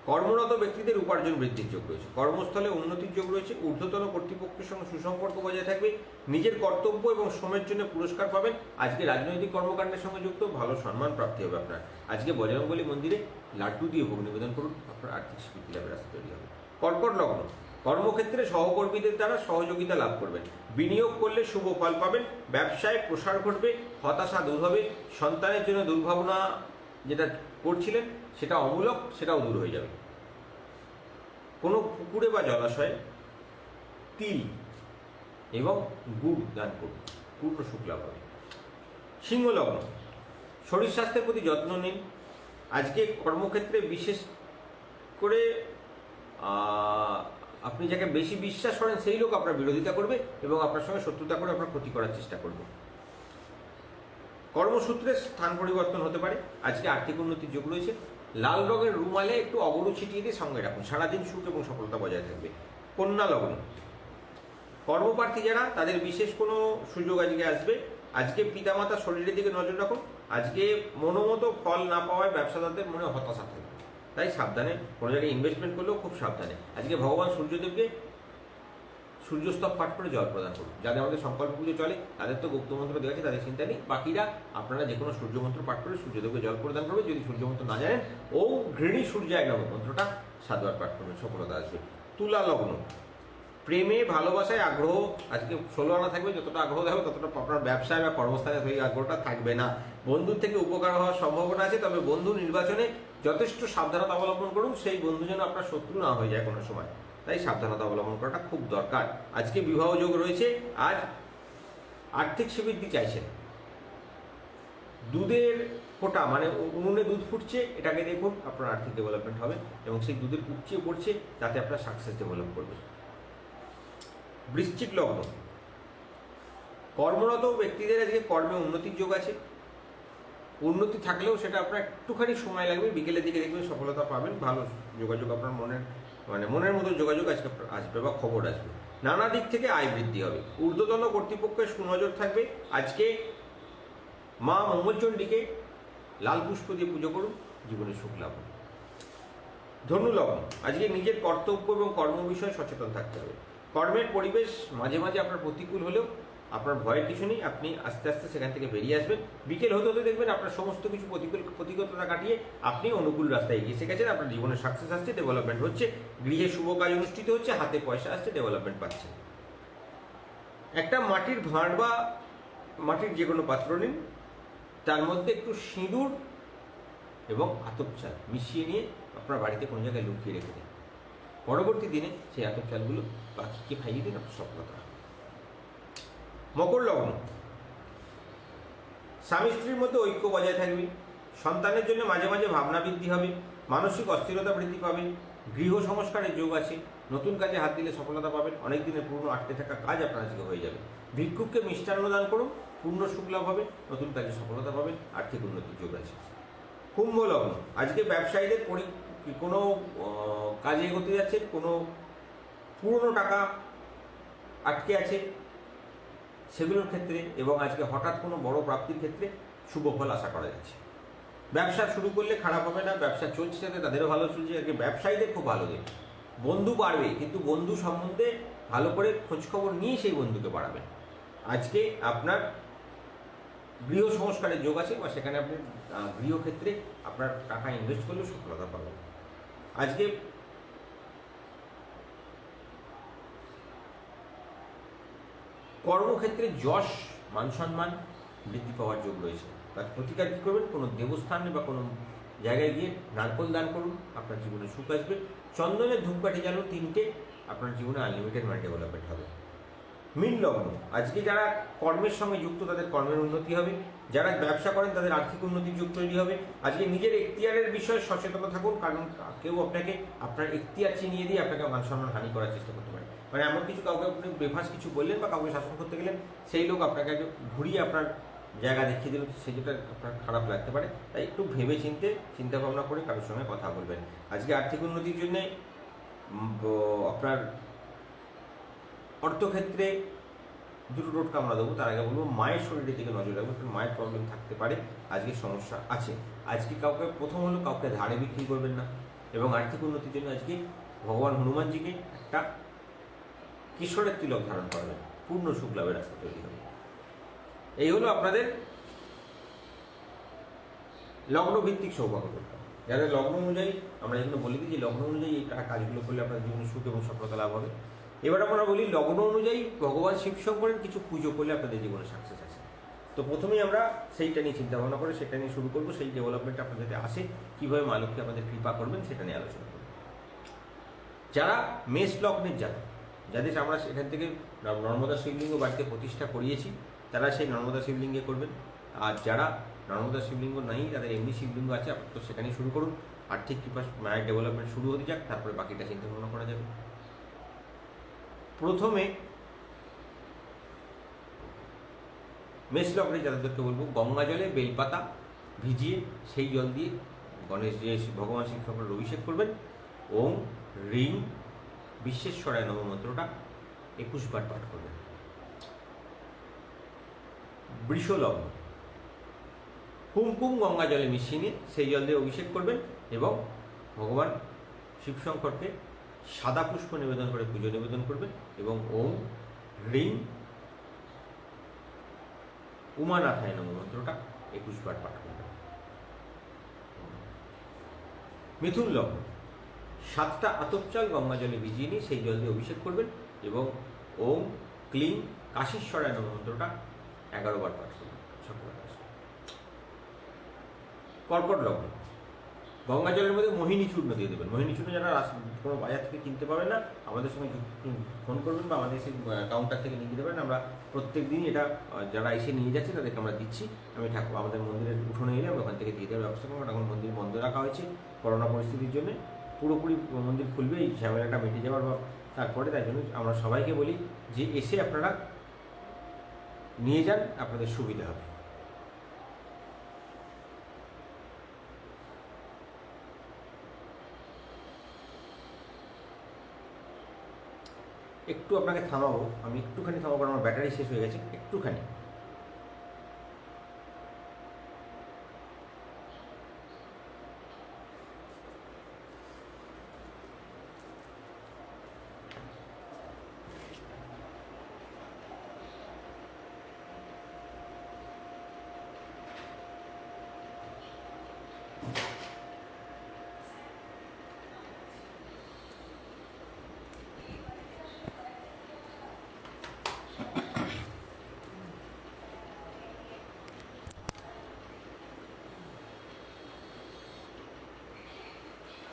কর্মরত ব্যক্তিদের উপার্জন বৃদ্ধির যোগ রয়েছে, কর্মস্থলে উন্নতির যোগ রয়েছে, ঊর্ধ্বতন কর্তৃপক্ষের সঙ্গে সুসম্পর্ক বজায় থাকবে, নিজের কর্তব্য এবং শ্রমের জন্য পুরস্কার পাবেন। আজকে রাজনৈতিক কর্মকাণ্ডের সঙ্গে যুক্ত ভালো সম্মান প্রাপ্তি হবে আপনার। আজকে বজরংবলী মন্দিরে লাড্ডু দিয়ে ভোগ নিবেদন করুন, আপনার আর্থিক স্বীকৃতি লাভের রাস্তা তৈরি হবে। কর্কট লগ্ন, কর্মক্ষেত্রে সহকর্মীদের দ্বারা সহযোগিতা লাভ করবেন, বিনিয়োগ করলে শুভ ফল পাবেন, ব্যবসায় প্রসার ঘটবে, হতাশা দূর হবে, সন্তানের জন্য দুর্ভাবনা যেটা করছিলেন সেটা অমূলক, সেটাও দূর হয়ে যাবে। কোনো পুকুরে বা জলাশয়ে তিল এবং গুড় দান করুন, পূর্ণ সুখ লাভ হবে। সিংহ লগ্ন, শরীর স্বাস্থ্যের প্রতি যত্ন নিন। আজকে কর্মক্ষেত্রে বিশেষ করে আপনি যাকে বেশি বিশ্বাস করেন সেই লোক আপনার বিরোধিতা করবে এবং আপনার সঙ্গে শত্রুতা করে আপনার ক্ষতি করার চেষ্টা করবে। কর্মসূত্রে স্থান পরিবর্তন হতে পারে। আজকে আর্থিক উন্নতির যোগ রয়েছে। লাল রঙের রুমালে একটু অগরু ছিটিয়ে দিয়ে সঙ্গে রাখুন, সারাদিন সুখ এবং সফলতা বজায় থাকবে। কন্যা লগ্ন, কর্মপ্রার্থী যারা তাদের বিশেষ কোনো সুযোগ আজকে আসবে। আজকে পিতামাতার শরীরের দিকে নজর রাখুন। আজকে মনোমতো ফল না পাওয়ায় ব্যবসাদারদের মনে হতাশা থাকবে, তাই সাবধানে কোনো জায়গায় ইনভেস্টমেন্ট করলেও খুব সাবধানে। আজকে ভগবান সূর্যদেবকে সূর্যস্তব পাঠ করে জল প্রদান করুন। যাদের আমাদের সংকল্প পুজো চলে তাদের তো গুপ্ত মন্ত্র দেওয়া আছে, তাদের চিন্তা নেই। বাকিরা আপনারা যে কোনো সূর্য মন্ত্র পাঠ করে সূর্যদেবকে জল প্রদান করবে। যদি সূর্য মন্ত্র না জানেন, ওম ঘৃণী সূর্যায় নমঃ মন্ত্রটা 7 বার পাঠ করবেন, সফলতা আসবে। তুলা লগ্ন, প্রেমে ভালোবাসায় আগ্রহ আজকে 16 আনা থাকবে। যতটা আগ্রহ থাকবে ততটা আপনার ব্যবসায় বা কর্মস্থানে সেই আগ্রহটা থাকবে না। বন্ধুর থেকে উপকার হওয়ার সম্ভাবনা আছে, তবে বন্ধু নির্বাচনে যথেষ্ট সাবধানতা অবলম্বন করুন, সেই বন্ধু যেন আপনার শত্রু না হয়ে যায় কোনো সময়, তাই সাবধানতা অবলম্বন করাটা খুব দরকার। আজকে বিবাহ যোগ রয়েছে। আজ আর্থিক শ্রীবৃদ্ধি চাইছেন। দুধের ফোঁটা মানে উনুনে দুধ ফুটছে, এটাকে দেখুন, আপনার আর্থিক ডেভেলপমেন্ট হবে এবং সেই দুধের উপচিয়ে পড়ছে, তাতে আপনার সাকসেস ডেভেলপ করবে। বৃশ্চিক লগ্ন, কর্মরত ব্যক্তিদের আজকে কর্মে উন্নতির যোগ আছে। উন্নতি থাকলেও সেটা আপনার একটুখানি সময় লাগবে, বিকেলের দিকে দেখবেন সফলতা পাবেন। ভালো যোগাযোগ আপনার মনের মতো যোগাযোগ আজকে আসবে বা খবর আসবে। নানা দিক থেকে আয় বৃদ্ধি হবে। ঊর্ধ্বতন কর্তৃপক্ষের সুনজর থাকবে। আজকে মা মঙ্গলচণ্ডীকে লাল পুষ্প দিয়ে পুজো করুন, জীবনে সুখ লাভ হবে। ধনু লগ্ন, আজকে নিজের কর্তব্য এবং কর্ম বিষয়ে সচেতন থাকতে হবে। কর্মের পরিবেশ মাঝে মাঝে আপনার প্রতিকূল হলেও আপনার ভয়ের কিছু নেই, আপনি আস্তে আস্তে সেখান থেকে বেরিয়ে আসবেন। বিকেল হতে হতে দেখবেন আপনার সমস্ত কিছু প্রতিকূলতা কাটিয়ে আপনি অনুকূল রাস্তায় এগিয়ে এসে গেছেন। আপনার জীবনে সাকসেস আসছে, ডেভেলপমেন্ট হচ্ছে, গৃহে শুভ কাজ অনুষ্ঠিত হচ্ছে, হাতে পয়সা আসছে, ডেভেলপমেন্ট পাচ্ছে। একটা মাটির ভাঁড় বা মাটির যে কোনো পাত্র নিন, তার মধ্যে একটু সিঁদুর এবং আতপ চাল মিশিয়ে নিয়ে আপনার বাড়িতে কোনো জায়গায় লুকিয়ে রেখে দিন। পরবর্তী দিনে সেই আতপ চালগুলো পাখিকে খাইয়ে দিন, আপনার সফলতা। মকর লগ্ন, স্বামী স্ত্রীর মধ্যে ঐক্য বজায় থাকবে। সন্তানের জন্য মাঝে মাঝে ভাবনা বৃদ্ধি হবে, মানসিক অস্থিরতা বৃদ্ধি পাবে। গৃহ সংস্কারের যোগ আছে, নতুন কাজে হাত দিলে সফলতা পাবেন। অনেক দিনের পুরনো আটকে থাকা কাজ আপনার আজকে হয়ে যাবে। ভিক্ষুককে মিষ্টান্ন দান করুন, পূর্ণ সুখ লাভ হবে, নতুন কাজে সফলতা পাবেন, আর্থিক উন্নতির যোগ আছে। কুম্ভ লগ্ন, আজকে ব্যবসায়ীদের কোনো কাজে এগোতে যাচ্ছে, কোনো পুরনো টাকা আটকে আছে সেগুলোর ক্ষেত্রে এবং আজকে হঠাৎ কোনো বড় প্রাপ্তির ক্ষেত্রে শুভ ফল আশা করা যাচ্ছে। ব্যবসা শুরু করলে খারাপ হবে না, ব্যবসা চলছে যাতে তাদেরও ভালো চলছে। আজকে ব্যবসায়ীদের খুব ভালো দিন। বন্ধু বাড়বে, কিন্তু বন্ধু সম্বন্ধে ভালো করে খোঁজখবর নিয়ে সেই বন্ধুকে বাড়াবেন। আজকে আপনার গৃহ সংস্কারের যোগ আছে বা সেখানে আপনি গৃহক্ষেত্রে আপনার টাকা ইনভেস্ট করলেও সফলতা পাবেন। আজকে কর্মক্ষেত্রে যশ মান সম্মান বৃদ্ধি পাওয়ার যোগ রয়েছে। তার প্রতিকার কী করবেন? কোনো দেবস্থানে বা কোনো জায়গায় গিয়ে নারকোল দান করুন, আপনার জীবনে সুখ আসবে। চন্দনের ধূপকাঠি জ্বালানো 3টে, আপনার জীবনে আনলিমিটেড মানি ডেভেলপমেন্ট হবে। মীন লগ্ন, আজকে যারা কর্মের সঙ্গে যুক্ত তাদের কর্মের উন্নতি হবে। যারা ব্যবসা করেন তাদের আর্থিক উন্নতির যোগ তৈরি হবে। আজকে নিজের এখতিয়ারের বিষয়ে সচেতন থাকুন, কারণ কেউ আপনাকে আপনার এখতিয়ার চিনিয়ে দিয়ে আপনাকে মান সম্মান হানি করার চেষ্টা করতে পারে। মানে এমন কিছু কাউকে আপনি বেফাস কিছু বললেন বা কাউকে শাসন করতে গেলেন, সেই লোক আপনাকে ঘুরিয়ে আপনার জায়গা দেখিয়ে দিল, সেটা আপনার খারাপ লাগতে পারে। তাই একটু ভেবে চিন্তা ভাবনা করে কারোর সঙ্গে কথা বলবেন। আজকে আর্থিক উন্নতির জন্যে আপনার অর্থক্ষেত্রে দুটো টোটকা আমরা দেবো। তার আগে বলবো মায়ের শরীরের দিকে নজর রাখবো, কারণ মায়ের প্রবলেম থাকতে পারে, আজকে সমস্যা আছে। আজকে কাউকে প্রথম হলো কাউকে ধারে বিক্রি করবেন না, এবং আর্থিক উন্নতির জন্য আজকে ভগবান হনুমানজিকে একটা কিশোরের তিলক ধারণ করবেন, পূর্ণ সুখ লাভের রাস্তা তৈরি হবে। এই হলো আপনাদের লগ্ন ভিত্তিক সৌভাগ্য। যাদের লগ্ন অনুযায়ী আমরা যেগুলো বলে দিই যে লগ্ন অনুযায়ী এই কাজগুলো করলে আপনার জীবনে সুখ এবং সফলতা লাভ হবে। এবার আমরা বলি লগ্ন অনুযায়ী ভগবান শিব শঙ্করের কিছু পুজো করলে আপনাদের জীবনে সাকসেস আছে। তো প্রথমেই আমরা সেইটা নিয়ে চিন্তা ভাবনা করে সেটা নিয়ে শুরু করবো। সেই ডেভেলপমেন্ট আপনাদের যাতে আসে, কীভাবে মা লক্ষ্মী আপনাদের কৃপা করবেন সেটা নিয়ে আলোচনা করব। যারা মেষ লগ্নের জাতক, যাদের আমরা সেখান থেকে নর্মদা শিবলিঙ্গ বাড়িতে প্রতিষ্ঠা করিয়েছি, তারা সেই নর্মদা শিবলিঙ্গে করবেন। আর যারা নর্মদা শিবলিঙ্গ নেই, তাদের এমনি শিবলিঙ্গ আছে, তো সেখানেই শুরু করুন। আর্থিক কৃপা মায়ের ডেভেলপমেন্ট শুরু হতে যাক, তারপরে বাকিটা চিন্তা ভাবনা করা যাবে। প্রথমে মেষ লগ্নের জাতকদেরকে বলবো, গঙ্গা জলে বেলপাতা ভিজিয়ে সেই জল দিয়ে গণেশ যে ভগবান শিব শঙ্করের অভিষেক করবেন। ওম রিং বিশ্বেশ্বরায় নম মন্ত্রটা 21 বার পাঠ করবেন। বৃষ লগ্ন, কুমকুম গঙ্গা জলে মিশিয়ে নিয়ে সেই জল দিয়ে অভিষেক করবেন এবং ভগবান শিবশঙ্করকে সাদা পুষ্প নিবেদন করে পুজো নিবেদন করবেন এবং ওম রিং উমানাথায় নম মন্ত্রটা 21 বার পাঠ করবেন। মিথুন লগ্ন, 7টা আতপ চাল গঙ্গা জলে ভিজিয়ে নিয়ে সেই জল দিয়ে অভিষেক করবেন এবং ওম ক্লিং কাশীশ্বরায় নম মন্ত্রটা 11 বার পাঠ করবেন। সফলতা আসবে। কর্কট লগ্ন, গঙ্গা জলের মধ্যে মোহিনী চূর্ণ দিয়ে দেবেন। মোহিনী চূর্ণ যারা কোনো বাজার থেকে কিনতে পারবেন না, আমাদের সঙ্গে ফোন করবেন বা আমাদের সেই কাউন্টার থেকে নিয়ে দেবেন। আমরা প্রত্যেক দিনই এটা যারা এসে নিয়ে যাচ্ছে তাদেরকে আমরা দিচ্ছি। আমি ঠাকুর আমাদের মন্দিরের উঠোনে এলে আমরা ওখান থেকে দিয়ে দেওয়ার ব্যবস্থা করবো। এখন মন্দির বন্ধ রাখা হয়েছে করোনা পরিস্থিতির জন্য। পুরোপুরি মন্দির খুলবে এই ঝামেলাটা মিটে যাওয়ার বা তারপরে, তাই জন্য আমরা সবাইকে বলি যে এসে আপনারা নিয়ে যান, আপনাদের সুবিধা হবে। একটু আপনাকে থামাবো, আমি একটুখানি থামাবো, আমার ব্যাটারি শেষ হয়ে গেছে একটুখানি।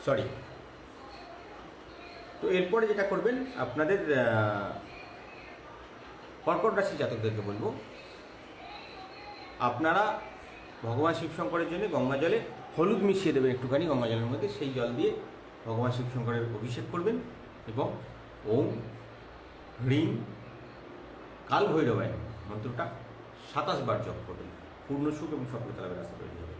সরি। তো এরপরে যেটা করবেন, আপনাদের কর্কট রাশি জাতকদেরকে বলবো, আপনারা ভগবান শিবশঙ্করের জন্য গঙ্গা জলে হলুদ মিশিয়ে দেবেন একটুখানি গঙ্গা জলের মধ্যে, সেই জল দিয়ে ভগবান শিবশঙ্করের অভিষেক করবেন এবং ওম হ্রিং কাল ভৈরবায় মন্ত্রটা 27 বার জপ করবেন। পূর্ণ সুখ এবং সফলতা লাভের রাস্তা তৈরি হবে।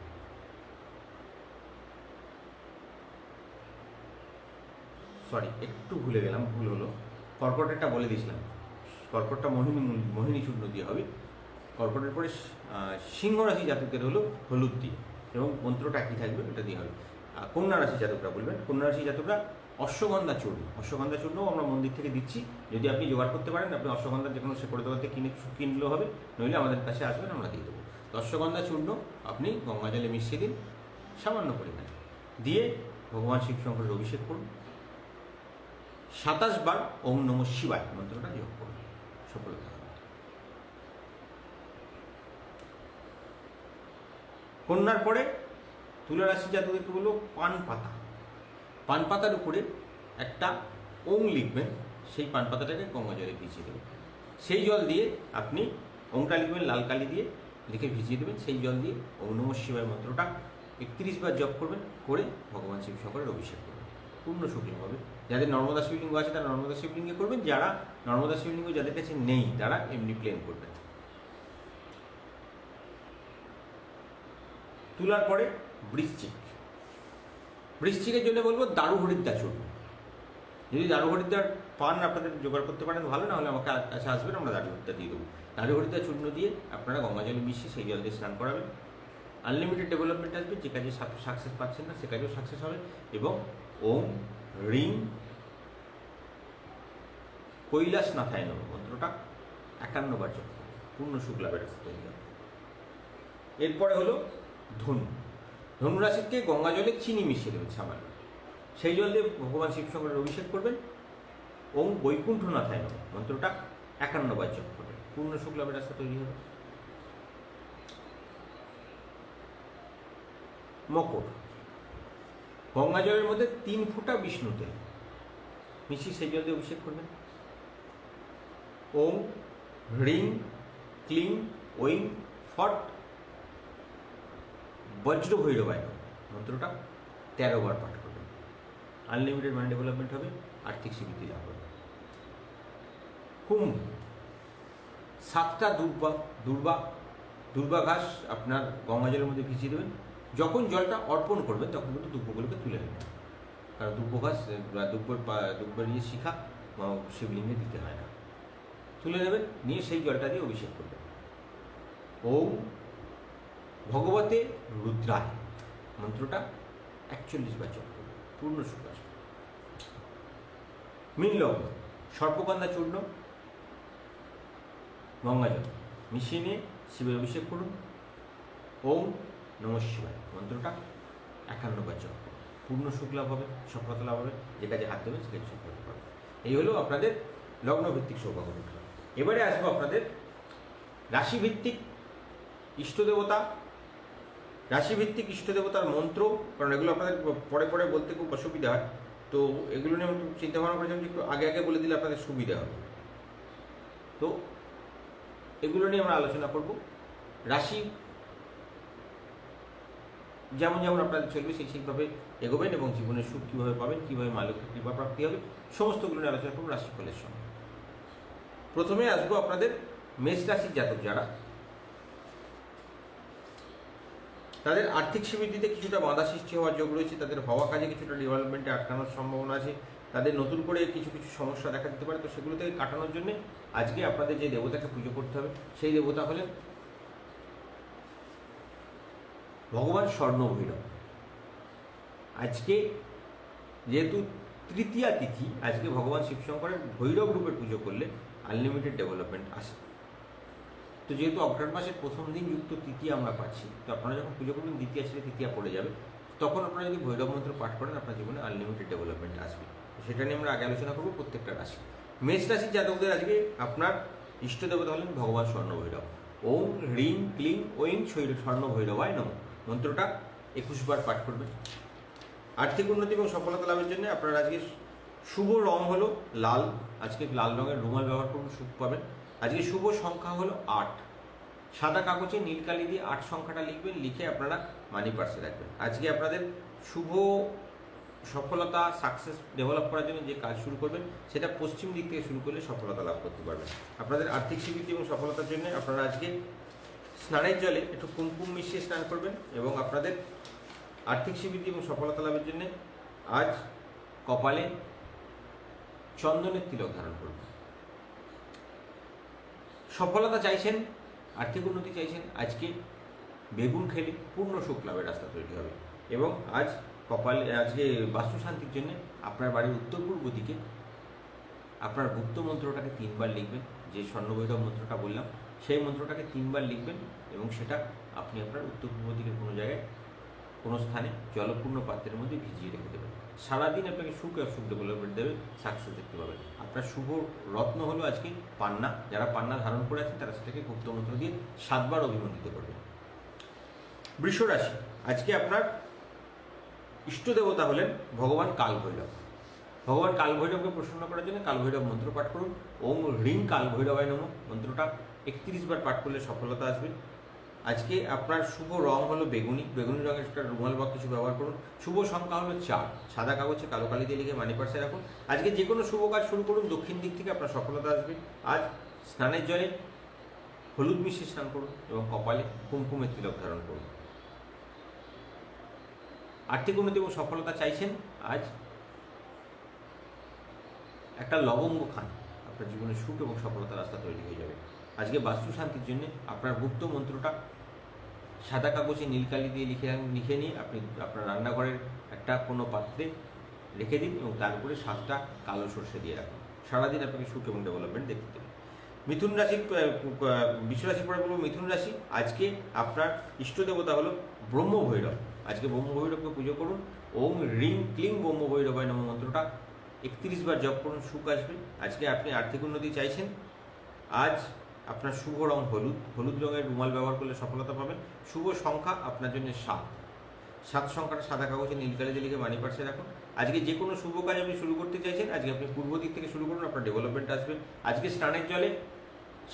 সরি, একটু ভুলে গেলাম, ভুল হলো। কর্কটেরটা বলে দিয়েছিলাম, কর্কটটা মোহিনী চূর্ণ দিয়ে হবে। কর্কটের পরে সিংহ রাশি জাতকদের হলো হলুদ দিয়ে এবং মন্ত্রটা কী থাকবে ওটা দিয়ে হবে। কন্যা রাশি জাতকরা বলবেন, কন্যা রাশি জাতকরা অশ্বগন্ধা চূর্ণ, অশ্বগন্ধা চূর্ণও আমরা মন্দির থেকে দিচ্ছি। যদি আপনি জোগাড় করতে পারেন, আপনি অশ্বগন্ধা যে কোনো শেকড় দোকান থেকে কিনলেও হবে, নইলে আমাদের কাছে আসবেন, আমরা দিয়ে দেবো। তো অশ্বগন্ধা চূর্ণ আপনি গঙ্গা জলে মিশিয়ে দিন সামান্য পরিমাণে, দিয়ে ভগবান শিবশঙ্করের অভিষেক করুন। 27 বার ওম নমঃ শিবায় মন্ত্রটা জপ করুন, সফলতা হবে। কন্যার পরে তুলা রাশি জাতকদেরকে বলবো, পান পাতা, পান পাতার উপরে একটা ওম লিখবেন, সেই পান পাতাটাকে গঙ্গা জলে ভিজিয়ে দেবেন। সেই জল দিয়ে আপনি ওমটা লিখবেন লাল কালি দিয়ে লিখে ভিজিয়ে দেবেন। সেই জল দিয়ে ওম নমঃ শিবায় মন্ত্রটা 31 বার জপ করবেন, করে ভগবান শিবশঙ্করের অভিষেক করবেন। পূর্ণ সুখী হবে। যাদের নর্মদা শিবলিঙ্গ আছে তারা নর্মদা শিবলিঙ্গে করবেন, যারা নর্মদা শিবলিঙ্গ যাদের কাছে নেই তারা এমনি প্লেন করবেন। তুলার পরে বৃশ্চিক, বৃশ্চিকের জন্য বলবো দারু হরিদ্বার চূর্ণ। যদি দারু হরিদ্বার পান আপনাদের জোগাড় করতে পারেন ভালো, না হলে আমাকে কাছে আসবেন, আমরা দারু হরিদ্বার দিয়ে দেবো। দারু হরিদ্বার চূর্ণ দিয়ে আপনারা গঙ্গা জলে মিশিয়ে সেই জল দিয়ে স্নান করাবেন। আনলিমিটেড ডেভেলপমেন্ট আসবে, যে কাজে সাকসেস পাচ্ছেন না সে কাজেও সাকসেস হবে এবং ওম রিং কৈলাসনাথায় নমঃ মন্ত্রটা 51 বার জপ করবেন, পূর্ণ সুখ লাভের রাস্তা তৈরি হবে। এরপরে হলো ধনু। ধনুরাশিকে গঙ্গা জলে চিনি মিশিয়ে দেবেন সামান্য, সেই জল দিয়ে ভগবান শিবশঙ্করের অভিষেক করবেন। ওম বৈকুণ্ঠনাথায় নমঃ মন্ত্রটা 51 বার জপ করবেন, পূর্ণ সুখ লাভের রাস্তা তৈরি হবে। মকর। গঙ্গা জলের মধ্যে 3 ফোঁটা বিষ্ণু তেল মিশিয়ে সেই জল দিয়ে অভিষেক করবেন। ওম হ্রিং ক্লিং ঐং ফট বজ্র ভৈরবায় নমঃ মন্ত্রটা 13 বার পাঠ করবেন। আনলিমিটেড মাইন্ড ডেভেলপমেন্ট হবে, আর্থিক স্বীকৃতি লাভ হবে। কুম্ভ। 7টা দুর্বা ঘাস আপনার গঙ্গা জলের মধ্যে ভিজিয়ে দেবেন। যখন জলটা অর্পণ করবেন তখন কিন্তু দুব্বগুলোকে তুলে নেবেন, কারণ দুব্ব ঘাস দুব্বর শিখা শিবলিঙ্গে দিতে হয় না। তুলে নেবেন, নিয়ে সেই জলটা দিয়ে অভিষেক করবেন। ওম ভগবতে রুদ্রায় মন্ত্রটা 41 বার জপ করবেন, পূর্ণ সুখ আসবে। মীন লগ্ন। সর্পগন্ধা চূর্ণ গঙ্গাজল মিশিয়ে নিয়ে শিবের অভিষেক করুন। ওম নমঃ শিবায় মন্ত্রটা 51 বার জপ করুন, পূর্ণ সুখ লাভ হবে, সফলতা লাভ হবে, যে কাজে হাত দেবেন সে কাজে সফলতা পাবে। এই হলো আপনাদের লগ্নভিত্তিক সৌভাগ্য বিজ্ঞান। এবারে আসবো আপনাদের রাশিভিত্তিক ইষ্টদেবতা, রাশিভিত্তিক ইষ্টদেবতার মন্ত্র, কারণ এগুলো আপনাদের পরে পরে বলতে খুব অসুবিধা হয়, তো এগুলো নিয়ে আমি চিন্তা ভাবনা করেছিলাম যে একটু আগে আগে বলে দিলে আপনাদের সুবিধা হবে। তো এগুলো নিয়ে আমরা আলোচনা করব। রাশি যেমন যেমন আপনাদের চলবে সেইভাবে এগোবেন এবং জীবনের সুখ কীভাবে পাবেন, কীভাবে মা লক্ষ্মীর কৃপা প্রাপ্তি হবে, সমস্তগুলো নিয়ে আলোচনা করবো রাশিফলের সঙ্গে। প্রথমে আসবো আপনাদের মেষ রাশির জাতক যারা, তাদের আর্থিক সমৃদ্ধিতে কিছুটা বাধা সৃষ্টি হওয়ার যোগ রয়েছে, তাদের হওয়া কাজে কিছুটা ডেভেলপমেন্টে আটকানোর সম্ভাবনা আছে, তাদের নতুন করে কিছু কিছু সমস্যা দেখা দিতে পারে। তো সেগুলো থেকে কাটানোর জন্য আজকে আপনাদের যে দেবতাকে পুজো করতে হবে সেই দেবতা হলেন ভগবান স্বর্ণভৈরব। আজকে যেহেতু তৃতীয়া তিথি, আজকে ভগবান শিবশঙ্করের ভৈরব রূপের পুজো করলে আনলিমিটেড ডেভেলপমেন্ট আসে। তো যেহেতু অগ্রহায়ণ মাসের প্রথম দিন যুক্ত তৃতীয়া আমরা পাচ্ছি, তো আপনারা যখন পুজো করবেন দ্বিতীয়া ছেড়ে তৃতীয়া পড়ে যাবে, তখন আপনারা যদি ভৈরব মন্ত্র পাঠ করেন আপনার জীবনে আনলিমিটেড ডেভেলপমেন্ট আসবে। সেটা নিয়ে আমরা আগে আলোচনা করবো প্রত্যেকটা রাশি। মেষ রাশির জাতকদের আজকে আপনার ইষ্ট দেবতা হলেন ভগবান স্বর্ণভৈরব। ওম হ্রিং ক্লিং ঐং স্বর্ণভৈরবায় নমঃ মন্ত্রটা 21 বার পাঠ করবেন। আর্থিক উন্নতি এবং সফলতা লাভের জন্য আপনার আজকে শুভ রং হলো লাল, আজকে লাল রঙের রুমাল ব্যবহার করুন, সুখ পাবেন। আজকে শুভ সংখ্যা হলো 8, সাদা কাগজে নীল কালি দিয়ে 8 সংখ্যাটা লিখবেন, লিখে আপনারা মানি পার্সে রাখবেন। আজকে আপনাদের শুভ সফলতা সাকসেস ডেভেলপ করার জন্য যে কাজ শুরু করবেন সেটা পশ্চিম দিক থেকে শুরু করলে সফলতা লাভ করতে পারবেন। আপনাদের আর্থিক স্বীকৃতি এবং সফলতার জন্য আপনারা আজকে স্নানের জলে একটু কুমকুম মিশিয়ে স্নান করবেন এবং আপনাদের আর্থিক স্বীকৃতি এবং সফলতা লাভের জন্য আজ কপালে চন্দনের তিলক ধারণ করবেন। সফলতা চাইছেন, আর্থিক উন্নতি চাইছেন, আজকে বেগুন খেলে পূর্ণ সুখ লাভের রাস্তা তৈরি হবে। এবং আজ কপালে আজকে বাস্তুশান্তির জন্য আপনার বাড়ির উত্তর পূর্ব দিকে আপনার গুপ্ত মন্ত্রটাকে 3 বার লিখবেন, যে স্বর্ণভৈরব মন্ত্রটা বললাম সেই মন্ত্রটাকে 3 বার লিখবেন এবং সেটা আপনি আপনার উত্তর পূর্ব দিকের কোনো জায়গায় কোনো স্থানে জলপূর্ণ পাত্রের মধ্যে ভিজিয়ে রেখে দেবেন। সারাদিন আপনাকে সুখ আর সুখ ডেভেলপমেন্ট দেবে, সাকসেস দেখতে পাবেন। আপনার শুভ রত্ন হলো আজকে পান্না, যারা পান্না ধারণ করে আছেন তারা সেটাকে গুপ্ত মন্ত্র দিয়ে 7 বার অভিমন্ত্রিত করবেন। বৃষ রাশি, আজকে আপনার ইষ্ট দেবতা হলেন ভগবান কালভৈরব। ভগবান কালভৈরবকে প্রসন্ন করার জন্য কালভৈরব মন্ত্র পাঠ করুন। ওম হ্রিং কালভৈরবায় নমঃ মন্ত্রটা 31 বার পাঠ করলে সফলতা আসবে। আজকে আপনার শুভ রং হলো বেগুনি, বেগুনি রঙের একটা রুমাল বা কিছু ব্যবহার করুন। শুভ সংখ্যা হলো 4, সাদা কাগজে কালো কালি দিয়ে লিখে মানি পার্সে রাখুন। আজকে যে কোনো শুভ কাজ শুরু করুন, দক্ষিণ দিক থেকে আপনার সফলতা আসবে। আজ স্নানের জলে হলুদ মিশিয়ে স্নান করুন এবং কপালে কুমকুমের তিলক ধারণ করুন। আর্থিক উন্নতি এবং সফলতা চাইছেন, আজ একটা লবঙ্গ খান, আপনার জীবনে সুখ এবং সফলতার রাস্তা তৈরি হয়ে যাবে। আজকে বাস্তু শান্তির জন্য আপনার গুপ্ত মন্ত্রটা সাদা কাগজে নীলকালি দিয়ে লিখে নিয়ে আপনি আপনার রান্নাঘরের একটা কোনো পাত্রে রেখে দিন এবং তার উপরে 7টা কালো সর্ষে দিয়ে রাখুন। সারাদিন আপনাকে সুখ এবং ডেভেলপমেন্ট দেখতে দেবে। মিথুন রাশির বিশ্ব রাশির পরে বলবো মিথুন রাশি। আজকে আপনার ইষ্ট দেবতা হলো ব্রহ্মভৈরব। আজকে ব্রহ্মভৈরবকে পুজো করুন। ওম রিং ক্লিং ব্রহ্মভৈরবায় নমঃ মন্ত্রটা 31 বার জপ করুন, সুখ আসবে। আজকে আপনি আর্থিক উন্নতি চাইছেন, আজ আপনার শুভ রং হলুদ। হলুদ রঙের রুমাল ব্যবহার করলে সফলতা পাবেন। শুভ সংখ্যা আপনার জন্য 7। 7 সংখ্যাটা সাদা কাগজে নীল কালিতে লিখে মানি পার্সে রাখুন। আজকে যে কোনো শুভ কাজ আপনি শুরু করতে চাইছেন, আজকে আপনি পূর্ব দিক থেকে শুরু করুন, আপনার ডেভেলপমেন্ট আসবে। আজকে স্নানের জলে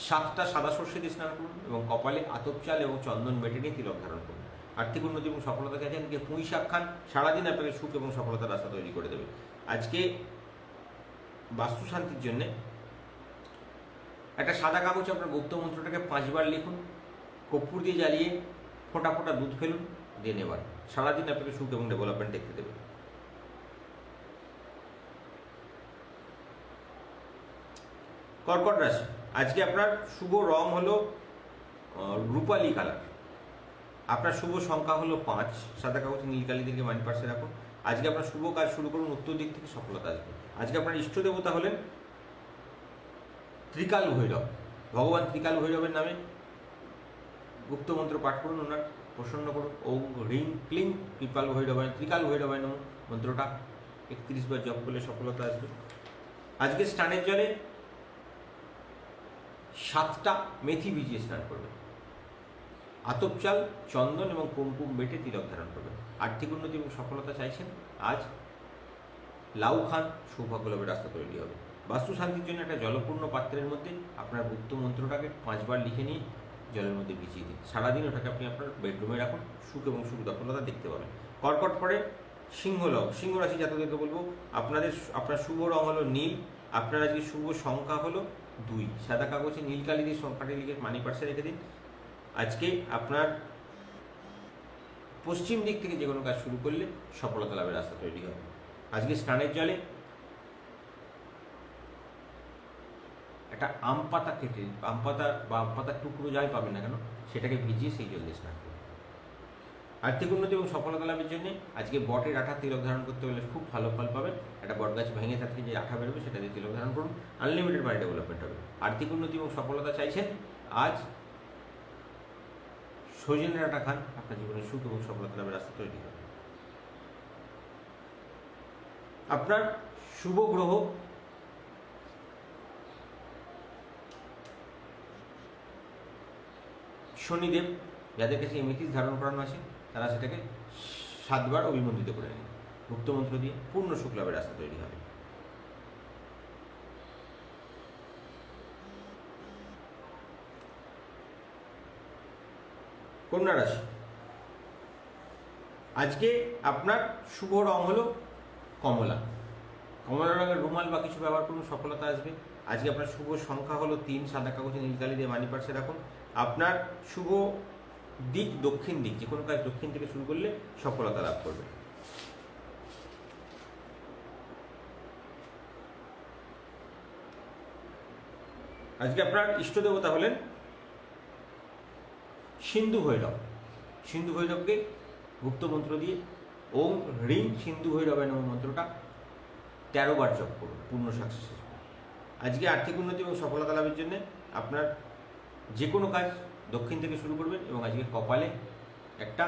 7টা সাদা সর্ষে দিয়ে স্নান করুন এবং কপালে আতপ চাল এবং চন্দন বেটে নিয়ে তিলক ধারণ করুন। আর্থিক উন্নতি এবং সফলতা চাইছেন, আজকে পুঁই শাক খান, সারাদিন আপনাকে সুখ এবং সফলতার রাস্তা তৈরি করে দেবে। আজকে বাস্তু শান্তির জন্যে একটা সাদা কাগজে আপনার গুপ্ত মন্ত্রটাকে 5 বার লিখুন, কর্পূর দিয়ে জ্বালিয়ে ফোঁটা ফোঁটা দুধ ফেলুন, দিয়ে নেবার। সারাদিন আপনাকে সুখ এবং ডেভেলপমেন্ট দেখতে দেবে। কর্কট রাশি। আজকে আপনার শুভ রং হলো রূপালী কালার। আপনার শুভ সংখ্যা হলো 5। সাদা কাগজে নীল কালি দিকে মানি পার্সে রাখুন। আজকে আপনার শুভ কাজ শুরু করুন, উত্তর দিক থেকে সফলতা আসবে। আজকে আপনার ইষ্ট দেবতা হলেন ত্রিকাল ভৈরব। ভগবান ত্রিকাল ভৈরবের নামে গুপ্ত মন্ত্র পাঠ করুন, ওনার প্রসন্ন করুন। ওম রিং ক্লিং ত্রিকাল ভৈরবায় ত্রিকাল ভৈরবায় নমঃ মন্ত্রটা 31 বার জপ করলে সফলতা আসবে। আজকে স্নানের জলে 7টা মেথি ভিজিয়ে স্নান করবেন। আতপ চাল, চন্দন এবং কুমকুম বেটে তিলক ধারণ করবেন। আর্থিক উন্নতি এবং সফলতা চাইছেন, আজ লাউ খান, সৌভাগ্য লাভের রাস্তা তৈরি হবে। বাস্তু শান্তির জন্য একটা জলপূর্ণ পাত্রের মধ্যে আপনার গুপ্ত মন্ত্রটাকে 5 বার লিখে নিয়ে জলের মধ্যে ভিজিয়ে দিন। সারাদিন ওটাকে আপনি আপনার বেডরুমে রাখুন, সুখ এবং সুখ সফলতা দেখতে পাবেন। কর্কট পরে সিংহ লগ্ন। সিংহ রাশি জাতকদেরকে বলবো আপনার শুভ রং হলো নীল। আপনার আজকে শুভ সংখ্যা হলো 2। সাদা কাগজে নীল কালি দিয়ে সংখ্যাটি লিখে মানি পার্সে রেখে দিন। আজকে আপনার পশ্চিম দিক থেকে যে কোনো কাজ শুরু করলে সফলতা লাভের রাস্তা তৈরি হবে। আজকে স্নানের জলে একটা আম পাতা কেটে, আম পাতা বা আম পাতার টুকরো যাই পাবেন না কেন, সেটাকে ভিজিয়ে সেই জল দিয়ে স্নান করুন। আর্থিক উন্নতি এবং সফলতা লাভের জন্য আজকে বটের আঠা তিলক ধারণ করতে হলে খুব ভালো ফল পাবেন। একটা বট গাছ ভেঙে তার থেকে যে আঠা বেরোবে সেটা দিয়ে তিলক ধারণ করুন, আনলিমিটেড মানি ডেভেলপমেন্ট হবে। আর্থিক উন্নতি এবং সফলতা চাইছেন, আজ সজনের আটা খান, আপনার জীবনে সুখ এবং সফলতা লাভের রাস্তা তৈরি হবে। আপনার শুভ গ্রহ শনিদেব। যাদের কাছে এমেথিস ধারণ করানো আছে তারা সেটাকে 7 বার অভিমন্ত্রিত করে নিন। গুপ্ত মন্ত্র দিয়ে পূর্ণ সুখ লাভের রাস্তা তৈরি হবে। কন্যা রাশি। আজকে আপনার শুভ রং হলো কমলা। কমলা রঙের রুমাল বা কিছু ব্যবহার করুন, সফলতা আসবে। আজকে আপনার শুভ সংখ্যা হলো 3। সাদা কাগজে নীল কালি দিয়ে মানি পার্সে রাখুন। আপনার শুভ দিক দক্ষিণ দিক, যে কোনো কাজ দক্ষিণ থেকে শুরু করলে সফলতা লাভ করবে। আজকে আপনার ইষ্ট দেবতা হলেন সিন্ধু ভৈরব। সিন্ধু ভৈরবকে গুপ্ত মন্ত্র দিয়ে ওম রিং সিন্ধু ভৈরবায় নমঃ মন্ত্রটা 13 বার জপ করুন, পূর্ণ সাকসেস আসবে। আজকে আর্থিক উন্নতি এবং সফলতা লাভের জন্য আপনার যে কোনো কাজ দক্ষিণ থেকে শুরু করবেন এবং আজকে কপালে একটা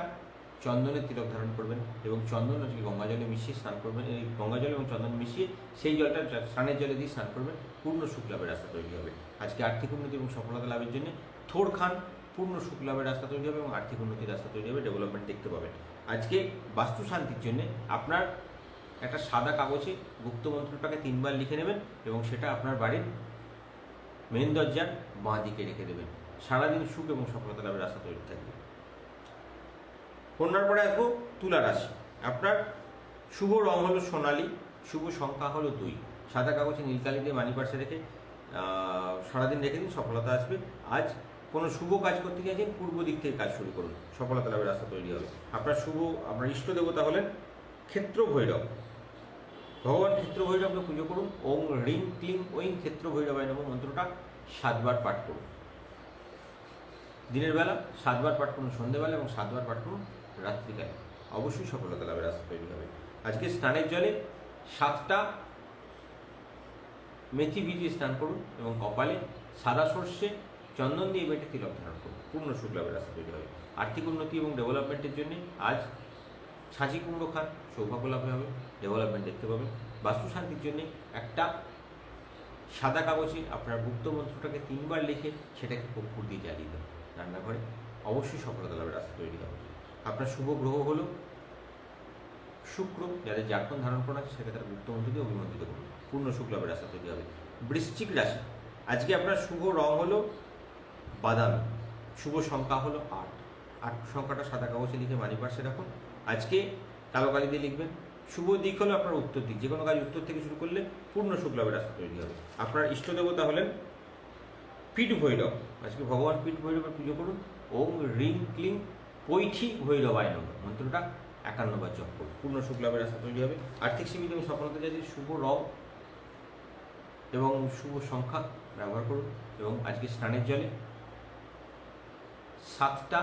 চন্দনের তিলক ধারণ করবেন এবং চন্দন আজকে গঙ্গা জলে মিশিয়ে স্নান করবেন। এই গঙ্গা জল এবং চন্দন মিশিয়ে সেই জলটা স্নানের জলে দিয়ে স্নান করবেন, পূর্ণ সুখ লাভের রাস্তা তৈরি হবে। আজকে আর্থিক উন্নতি এবং সফলতা লাভের জন্য থোড় খান, পূর্ণ সুখ লাভের রাস্তা তৈরি হবে এবং আর্থিক উন্নতির রাস্তা তৈরি হবে, ডেভেলপমেন্ট দেখতে পাবেন। আজকে বাস্তু শান্তির জন্য আপনার একটা সাদা কাগজে গুপ্ত মন্ত্রটাকে 3 বার লিখে নেবেন এবং সেটা আপনার বাড়ির মেন দরজার বাঁ দিকে রেখে দেবেন। সারাদিন সুখ এবং সফলতা লাভের রাস্তা তৈরি থাকবে। কন্যার পরে আসবো তুলা রাশি। আপনার শুভ রং হলো সোনালী, শুভ সংখ্যা হলো 2। সাদা কাগজে নীল কালি দিয়ে মানি পার্সে রেখে সারাদিন রেখে দিন, সফলতা আসবে। আজ কোনো শুভ কাজ করতে চাইছেন, পূর্ব দিক থেকে কাজ শুরু করুন, সফলতা লাভের রাস্তা তৈরি হবে। আপনার ইষ্ট দেবতা হলেন ক্ষেত্র ভৈরব। ভগবান ক্ষেত্র ভৈরবকে পুজো করুন। ওম রিং ক্লিং ওইং ক্ষেত্র ভৈরবায় নমঃ মন্ত্রটা 7 বার পাঠ করুন। দিনের বেলা 7 বার পাঠ করুন, সন্ধ্যেবেলা এবং 7 বার পাঠ করুন রাত্রিকালে। অবশ্যই সফলতা লাভের রাস্তা তৈরি হবে। আজকে স্নানের জলে 7টা মেথি ভিজিয়ে স্নান করুন এবং কপালে সাদা সর্ষে চন্দন দিয়ে বেটে তিলক ধারণ করুন। পূর্ণ সুখ লাভের রাস্তা তৈরি হবে। আর্থিক উন্নতি এবং ডেভেলপমেন্টের জন্য আজ ছাঁচি কুমড়ো খান, সৌভাগ্য লাভ হবে, ডেভেলপমেন্ট দেখতে পাবেন। বাস্তু শান্তির জন্য একটা সাদা কাগজে আপনার গুপ্ত মন্ত্রটাকে 3বার লিখে সেটাকে কর্পূর দিয়ে জ্বালিয়ে দেন রান্নাঘরে, অবশ্যই সফলতা লাভের রাস্তা তৈরি হবে। আপনার শুভ গ্রহ হলো শুক্র, যাদের জাতক ধারণ করা আছে সেটা তারা গুপ্ত মন্ত্র দিয়ে অভিমন্ত্রিত করুন। পূর্ণ শুক্ল লাভের রাস্তা তৈরি হবে। বৃশ্চিক রাশি, আজকে আপনার শুভ রং হলো বাদামি, শুভ সংখ্যা হলো 8। 8 সংখ্যাটা সাদা কাগজে লিখে মানি পার্সে রাখুন। আজকে কালো কালি দিয়ে লিখবেন। শুভ দিক হলো আপনার উত্তর দিক, যে কোনো কাজ উত্তর থেকে শুরু করলে পূর্ণ শুভ লাভের রাস্তা তৈরি হবে। আপনার ইষ্ট দেবতা হলেন পীঠ ভৈরব, আজকে ভগবান পীঠ ভৈরবের পুজো করুন। ওম রিং ক্লিং কৈঠি ভৈরবায় নমঃ মন্ত্রটা 51 বার জপ করুন। পূর্ণ শুভ লাভের রাস্তা তৈরি হবে। আর্থিক সীমিত এবং সফলতা চাইছে শুভ রং এবং শুভ সংখ্যা ব্যবহার করুন। এবং আজকে স্নানের জলে 7টা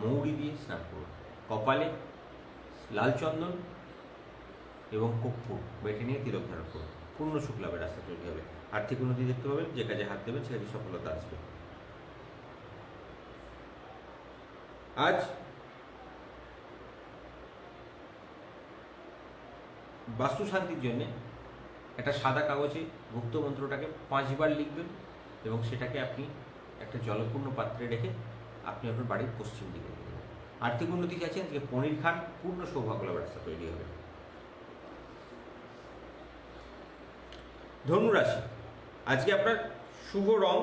মৌরি দিয়ে স্নান করুন। কপালে লাল চন্দন এবং কর্পূর বেটে নিয়ে তিলক ধারণ করুন। পূর্ণ সুখ লাভের রাস্তা তৈরি হবে। আর্থিক উন্নতি দেখতে পাবেন, যে কাজে হাত দেবেন সে কাজে সফলতা আসবে। আজ বাস্তু শান্তির জন্য একটা সাদা কাগজে গুপ্ত মন্ত্রটাকে 5বার লিখবেন এবং সেটাকে আপনি একটা জলপূর্ণ পাত্রে রেখে আপনি আপনার বাড়ির পশ্চিম দিকে রেখে দেবেন। আর্থিক উন্নতি চাইছেন যে পনির খান, পূর্ণ সৌভাগ্য লাভের রাস্তা তৈরি হবে। ধনুরাশি, আজকে আপনার শুভ রং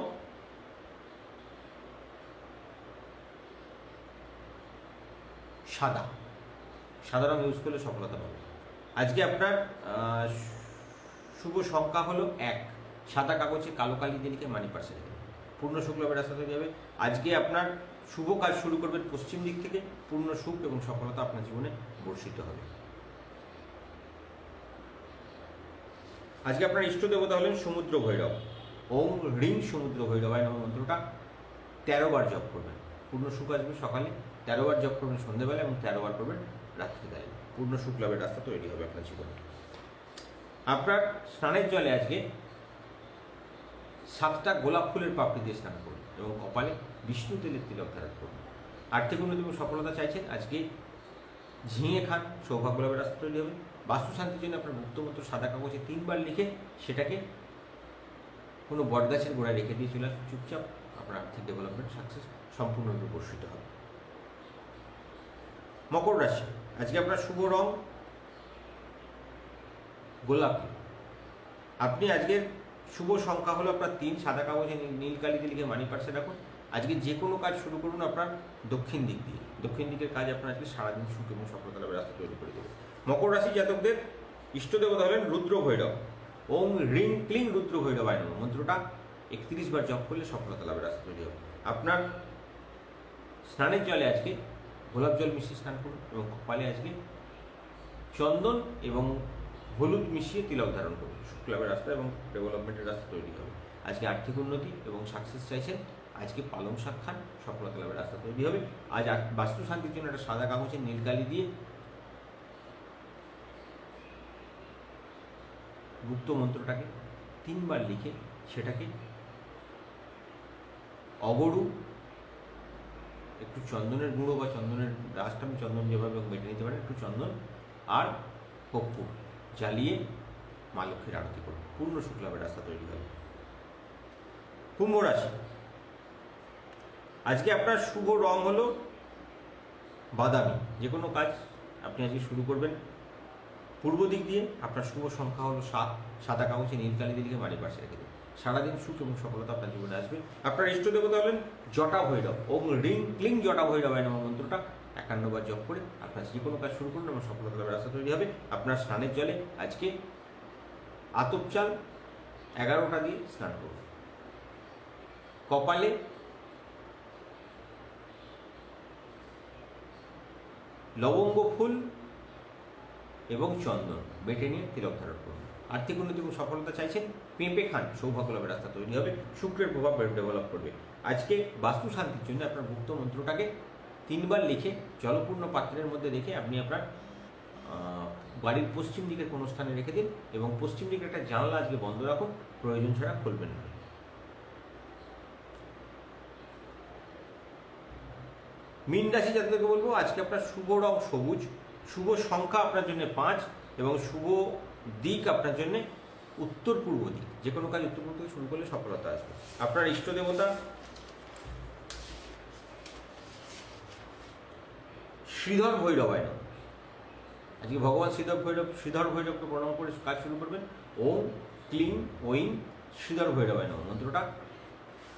সাদা, সাদা রং ইউজ করলে সফলতা পাবে। আজকে আপনার শুভ সংখ্যা হলো 1। সাদা কাগজে কালো কালি দিয়ে লিখে মানি পার্সে রেখে পূর্ণ সুখ লাভের রাস্তা তৈরি হবে। আজকে আপনার শুভ কাজ শুরু করবেন পশ্চিম দিক থেকে, পূর্ণ সুখ এবং সফলতা আপনার জীবনে বর্ষিত হবে। আজকে আপনার ইষ্ট দেবতা হলেন সমুদ্র ভৈরব। ওম রিং সমুদ্র ভৈরবায় নমঃ মন্ত্রটা 13 বার জপ করবেন। পূর্ণ সুখ আসবে সকালে, 13 বার জপ করবেন সন্ধ্যেবেলা এবং 13 বার করবেন রাত্রিকালে। পূর্ণ সুখ লাভের রাস্তা তৈরি হবে আপনার জীবনে। আপনার স্নানের জলে আজকে 7টা গোলাপ ফুলের পাপড়ি দিয়ে স্নান করুন এবং কপালে বিষ্ণু তেলের তিলক ধারণ করুন। আর্থিক উন্নতি এবং সফলতা চাইছেন, আজকে ঝিঙে খান, সৌভাগ্য লাভের রাস্তা তৈরি হবে। বাস্তু শান্তির জন্য আপনার গুপ্তমন্ত্র সাদা কাগজে 3বার লিখে সেটাকে কোনো বটগাছের গোড়ায় রেখে দিয়ে চলে আসুন। চুপচাপ আপনার আর্থিক ডেভেলপমেন্ট সাকসেস সম্পূর্ণরূপে বর্ষিত হবে। মকর রাশি, আজকে আপনার শুভ রং গোলাপি। আপনি আজকের শুভ সংখ্যা হলো আপনার 3। সাদা কাগজে নীল কালিতে লিখে মানি পার্সে রাখুন। আজকে যে কোনো কাজ শুরু করুন আপনার দক্ষিণ দিক দিয়ে। দক্ষিণ দিকের কাজ আপনার আজকে সারাদিন সুখ এবং সফলতা লাভের রাস্তা তৈরি করে দেবে। মকর রাশি জাতকদের ইষ্ট দেবতা হলেন রুদ্র ভৈরব। ওম রিং ক্লিং রুদ্র ভৈরবায় নমঃ মন্ত্রটা 31 বার জপ করলে সফলতা লাভের রাস্তা তৈরি হবে। আপনার স্নানের জলে আজকে গোলাপ জল মিশিয়ে স্নান করুন এবং কপালে আজকে চন্দন এবং হলুদ মিশিয়ে তিলক ধারণ করুন। সুখ লাভের রাস্তা এবং ডেভেলপমেন্টের রাস্তা তৈরি হবে। আজকে আর্থিক উন্নতি এবং সাকসেস চাইছেন, আজকে পালং শাক খান, সফলতা লাভের রাস্তা তৈরি হবে। আজ বাস্তু শান্তির জন্য একটা সাদা কাগজে নীল কালি দিয়ে গুপ্ত মন্ত্রটাকে 3বার লিখে সেটাকে অগরু, একটু চন্দনের গুঁড়ো বা চন্দনের রাসটা, আমি চন্দন যেভাবে বেটে নিতে পারেন, একটু চন্দন আর কর্পূর জ্বালিয়ে মা লক্ষ্মীর আরতি করুন। পূর্ণ সুখ লাভের রাস্তা তৈরি হবে। কুম্ভ রাশি, আজকে আপনার শুভ রং হলো বাদামি। যে কোনো কাজ আপনি আজকে শুরু করবেন পূর্ব দিক দিয়ে। আপনার শুভ সংখ্যা হলো 7। সাদা কাগজে নীল কালি দিয়ে লিখে মানি পার্সে রেখে দিন। সারাদিন সুখ এবং সফলতা আপনার জীবনে আসবে। আপনার ইষ্ট দেবতা হলেন জটা ভৈরব। ওম রিং ক্লিং জটা ভৈরবায় নমঃ মন্ত্রটা 51 বার জপ করে আপনার যে কোনো কাজ শুরু করুন এবং সফলতা লাভের রাস্তা তৈরি হবে। আপনার স্নানের জলে আজকে আতপ চাল 11টা দিয়ে স্নান করুন। কপালে লবঙ্গ ফুল এবং চন্দন বেটে নিয়ে তিলক ধারণ করুন। আর্থিক উন্নতি এবং সফলতা চাইছেন, পেঁপে খান, সৌভাগ্য লাভের রাস্তা তৈরি হবে। শুক্রের প্রভাব ডেভেলপ করবে। আজকে বাস্তু শান্তির জন্য আপনার গুপ্ত মন্ত্রটাকে 3বার লিখে জলপূর্ণ পাত্রের মধ্যে রেখে আপনি আপনার বাড়ির পশ্চিম দিকের কোনো স্থানে রেখে দিন এবং পশ্চিম দিকের একটা জানলা আজকে বন্ধ রাখুন, প্রয়োজন ছাড়া খুলবেন না। মীন রাশি জাতককে বলবো আজকে আপনার শুভ রং সবুজ, শুভ সংখ্যা আপনার জন্য 5 এবং শুভ দিক আপনার জন্য উত্তর পূর্ব দিক। যে কোনো কাজ উত্তর পূর্ব থেকে শুরু করলে সফলতা আসবে। আপনার ইষ্ট দেবতা শ্রীধর ভৈরবায় নমঃ। আজকে ভগবান শ্রীধর ভৈরবকে প্রণাম করে কাজ শুরু করবেন। ওম ক্লিং ওইং শ্রীধর ভৈরবায় নমঃ মন্ত্রটা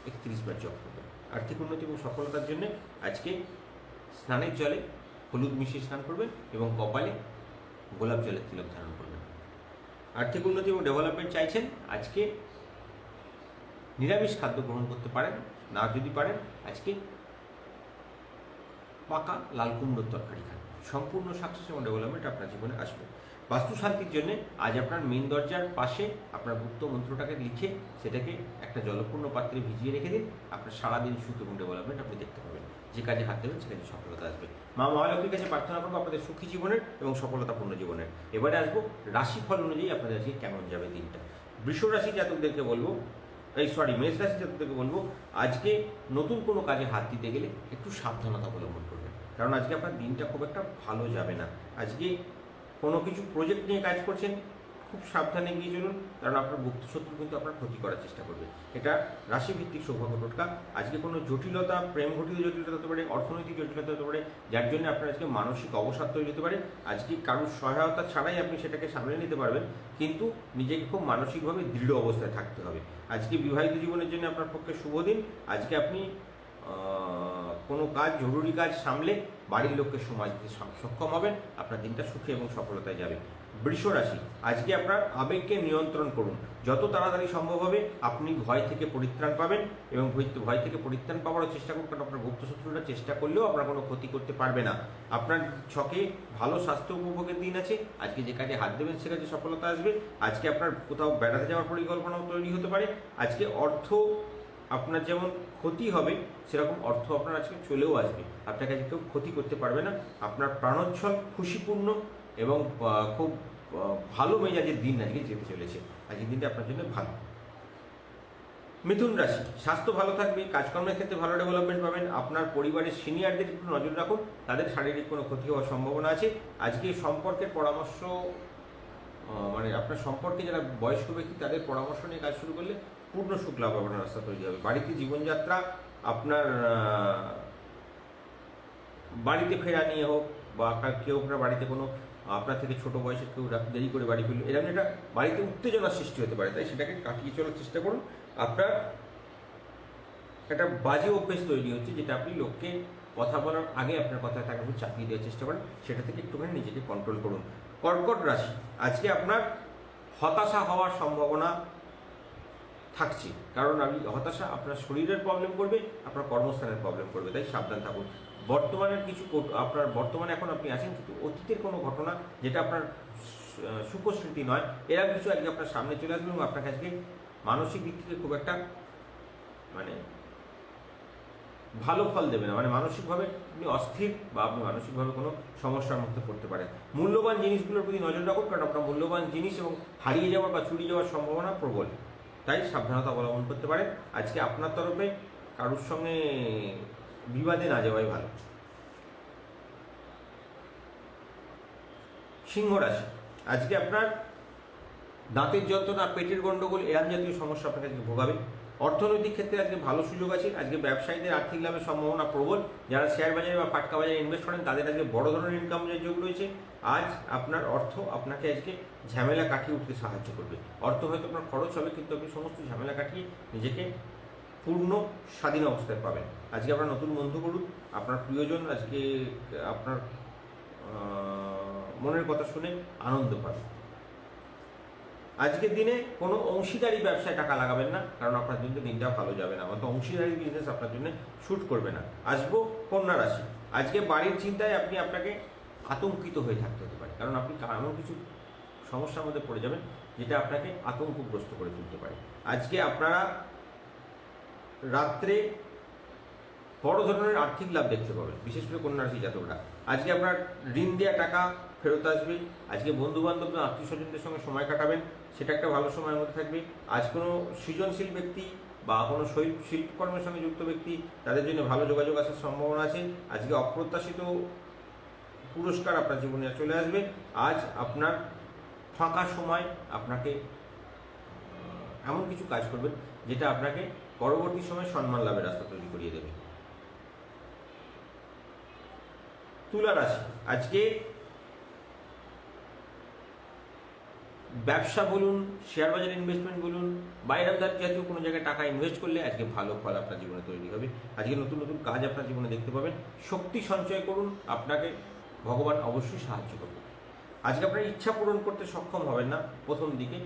31 বার জপ করবেন। আর্থিক উন্নতি এবং সফলতার জন্য আজকে স্নানের জলে হলুদ মিশিয়ে স্নান করবেন এবং কপালে গোলাপ জলের তিলক ধারণ করবেন। আর্থিক উন্নতি এবং ডেভেলপমেন্ট চাইছেন, আজকে নিরামিষ খাদ্য গ্রহণ করতে পারেন, না যদি পারেন আজকে পাকা লাল কুমড়োর তরকারি খান। সম্পূর্ণ সাকসেস এবং ডেভেলপমেন্ট আপনার জীবনে আসবে। বাস্তু শান্তির জন্য আজ আপনার মেন দরজার পাশে আপনার গুপ্ত মন্ত্রটাকে লিখে সেটাকে একটা জলপূর্ণ পাত্রে ভিজিয়ে রেখে দিন। আপনার সারাদিন সুখ এবং ডেভেলপমেন্ট আপনি দেখতে পাবেন। যে কাজে হাত দেবেন সে কাজে সফলতা আসবে। মা মহালক্ষ্মীর কাছে প্রার্থনা করবো আপনাদের সুখী জীবনের এবং সফলতাপূর্ণ জীবনের। এবারে আসবো রাশিফল অনুযায়ী আপনাদের আজকে কেমন যাবে দিনটা। বৃষ রাশি জাতকদেরকে বলবো, মেষ রাশি জাতকদেরকে বলবো আজকে নতুন কোনো কাজে হাত দিতে গেলে একটু সাবধানতা অবলম্বন করবেন, কারণ আজকে আপনার দিনটা খুব একটা ভালো যাবে না। আজকে কোনো কিছু প্রজেক্ট নিয়ে কাজ করছেন, খুব সাবধানে গিয়ে চলুন, কারণ আপনার গুপ্ত শত্রু কিন্তু আপনার ক্ষতি করার চেষ্টা করবে। এটা রাশিভিত্তিক সৌভাগ্য টোটকা। আজকে কোনো জটিলতা, প্রেম ঘটিত জটিলতা হতে পারে, অর্থনৈতিক জটিলতা হতে পারে, যার জন্য আপনার আজকে মানসিক অবসাদ তৈরি হতে পারে। আজকে কারোর সহায়তা ছাড়াই আপনি সেটাকে সামলে নিতে পারবেন, কিন্তু নিজেকে খুব মানসিকভাবে দৃঢ় অবস্থায় থাকতে হবে। আজকে বিবাহিত জীবনের জন্য আপনার পক্ষে শুভ দিন। আজকে আপনি কোনো কাজ, জরুরি কাজ সামলে বাড়ির লোককে সময় দিতে সক্ষম হবেন। আপনার দিনটা সুখে এবং সফলতায় যাবে। বৃষ রাশি আজকে আপনার আবেগকে নিয়ন্ত্রণ করুন। যত তাড়াতাড়ি সম্ভব হবে আপনি ভয় থেকে পরিত্রাণ পাবেন এবং ভয় থেকে পরিত্রাণ পাওয়ারও চেষ্টা করুন, কারণ আপনার গুপ্ত শত্রুরা চেষ্টা করলেও আপনার কোনো ক্ষতি করতে পারবে না। আপনার ছকে ভালো স্বাস্থ্য উপভোগের দিন আছে। আজকে যে কাজে হাত দেবেন সে কাজে সফলতা আসবে। আজকে আপনার কোথাও বেড়াতে যাওয়ার পরিকল্পনাও তৈরি হতে পারে। আজকে অর্থ আপনার যেমন ক্ষতি হবে সেরকম অর্থ আপনার আজকে চলেও আসবে। আপনাকে আজকে কেউ ক্ষতি করতে পারবে না। আপনার প্রাণোচ্ছল, খুশিপূর্ণ এবং খুব ভালো মেজাজের দিন আজকে যেতে চলেছে। আজকের দিনটা আপনার জন্য ভালো। মিথুন রাশি স্বাস্থ্য ভালো থাকবে, কাজকর্মের ক্ষেত্রে ভালো ডেভেলপমেন্ট পাবেন। আপনার পরিবারের সিনিয়রদের একটু নজর রাখুন, তাদের শারীরিক কোনো ক্ষতি হওয়ার সম্ভাবনা আছে। আজকে সম্পর্কের পরামর্শ, আপনার সম্পর্কে যারা বয়স্ক ব্যক্তি তাদের পরামর্শ নিয়ে কাজ শুরু করলে পূর্ণ সুখ লাভ হওয়ার রাস্তা তৈরি হবে। বাড়িতে জীবনযাত্রা, আপনার বাড়িতে ফেরা নিয়ে হোক বা কেউ আপনার বাড়িতে কোনো আপনার থেকে ছোট বয়সে কেউ দেরি করে বাড়ি ফিরল, এরকম একটা বাড়িতে উত্তেজনার সৃষ্টি হতে পারে, তাই সেটাকে কাটিয়ে চলার চেষ্টা করুন। আপনার একটা বাজে অভ্যেস তৈরি হচ্ছে, যেটা আপনি লোককে কথা বলার আগে আপনার কথায় তাকে চাপিয়ে দেওয়ার চেষ্টা করেন, সেটা থেকে একটুখানি নিজেকে কন্ট্রোল করুন। কর্কট রাশি আজকে আপনার হতাশা হওয়ার সম্ভাবনা থাকছে, কারণ হতাশা আপনার শরীরের প্রবলেম করবে, আপনার কর্মস্থানের প্রবলেম করবে, তাই সাবধান থাকুন। বর্তমানে এখন আপনি আছেন, কিন্তু অতীতের কোনো ঘটনা যেটা আপনার সুখস্মৃতি নয়, এরকম কিছু আজকে আপনার সামনে চলে আসবে এবং আপনাকে আজকে মানসিক দিক থেকে খুব একটা ভালো ফল দেবে না। মানসিকভাবে আপনি অস্থির বা আপনি মানসিকভাবে কোনো সমস্যার মধ্যে পড়তে পারেন। মূল্যবান জিনিসগুলোর প্রতি নজর রাখুন, কারণ আপনার মূল্যবান জিনিস এবং হারিয়ে যাওয়ার বা চুরি যাওয়ার সম্ভাবনা প্রবল, তাই সাবধানতা অবলম্বন করতে পারেন। আজকে আপনার তরফে কারোর সঙ্গে বিবাদে না যাওয়াই ভালো। সিংহ রাশি আজকে আপনার দাঁতের যন্ত্রণা, পেটের গন্ডগোল, এরম জাতীয় সমস্যা আপনাকে আজকে ভোগাবে। অর্থনৈতিক ক্ষেত্রে আজকে ভালো সুযোগ আছে। আজকে ব্যবসায়ীদের আর্থিক লাভের সম্ভাবনা প্রবল। যারা শেয়ার বাজারে বা ফাটকা বাজারে ইনভেস্ট করেন তাদের আজকে বড় ধরনের ইনকামের যোগ রয়েছে। আজ আপনার অর্থ আপনাকে আজকে ঝামেলা কাটিয়ে উঠতে সাহায্য করবে। অর্থ হয়তো আপনার খরচ হবে, কিন্তু আপনি সমস্ত ঝামেলা কাটিয়ে নিজেকে পূর্ণ স্বাধীন অবস্থায় পাবেন। আজকে আপনার নতুন বন্ধু করুন, আপনার প্রিয়জন আজকে আপনার মনের কথা শুনে আনন্দ পাবে। আজকের দিনে কোনো অংশীদারি ব্যবসায় টাকা লাগাবেন না, কারণ আপনার জন্য দিনটা ভালো যাবে না, অর্থাৎ অংশীদারি বিজনেস আপনার জন্য শ্যুট করবে না। আসবো কন্যা রাশি। আজকে বাড়ির চিন্তায় আপনাকে আতঙ্কিত হয়ে থাকতে হতে পারে, কারণ আপনি এমন কিছু সমস্যার মধ্যে পড়ে যাবেন যেটা আপনাকে আতঙ্কগ্রস্ত করে তুলতে পারে। আজকে আপনারা রাত্রে বড় ধরনের আর্থিক লাভ দেখতে পাবেন, বিশেষ করে কন্যা রাশি জাতকরা। আজকে আপনার ঋণ দেওয়া টাকা ফেরত আসবে। আজকে বন্ধু বান্ধব আত্মীয় স্বজনদের সঙ্গে সময় কাটাবেন, সেটা একটা ভালো সময়ের মধ্যে থাকবে। আজ কোনো সৃজনশীল ব্যক্তি বা কোনো শিল্পকর্মের সঙ্গে যুক্ত ব্যক্তি, তাদের জন্য ভালো যোগাযোগ আসার সম্ভাবনা আছে। আজকে অপ্রত্যাশিত পুরস্কার আপনার জীবনে চলে আসবে। আজ আপনার ফাঁকা সময় আপনাকে এমন কিছু কাজ করবেন যেটা আপনাকে পরবর্তী সময় সম্মান লাভের রাস্তা তৈরি করিয়ে দেবে। তুলা রাশি, আজকে ব্যবসা বলুন, শেয়ার বাজারে ইনভেস্টমেন্ট বলুন, বাইরের জাতীয় কোনো জায়গায় টাকা ইনভেস্ট করলে আজকে ভালো ফল আপনার জীবনে তৈরি হবে। আজকে নতুন নতুন কাজ আপনার জীবনে দেখতে পাবেন। শক্তি সঞ্চয় করুন, আপনাকে ভগবান অবশ্যই সাহায্য করবে। আজকে আপনার ইচ্ছা পূরণ করতে সক্ষম হবেন না প্রথম দিকে,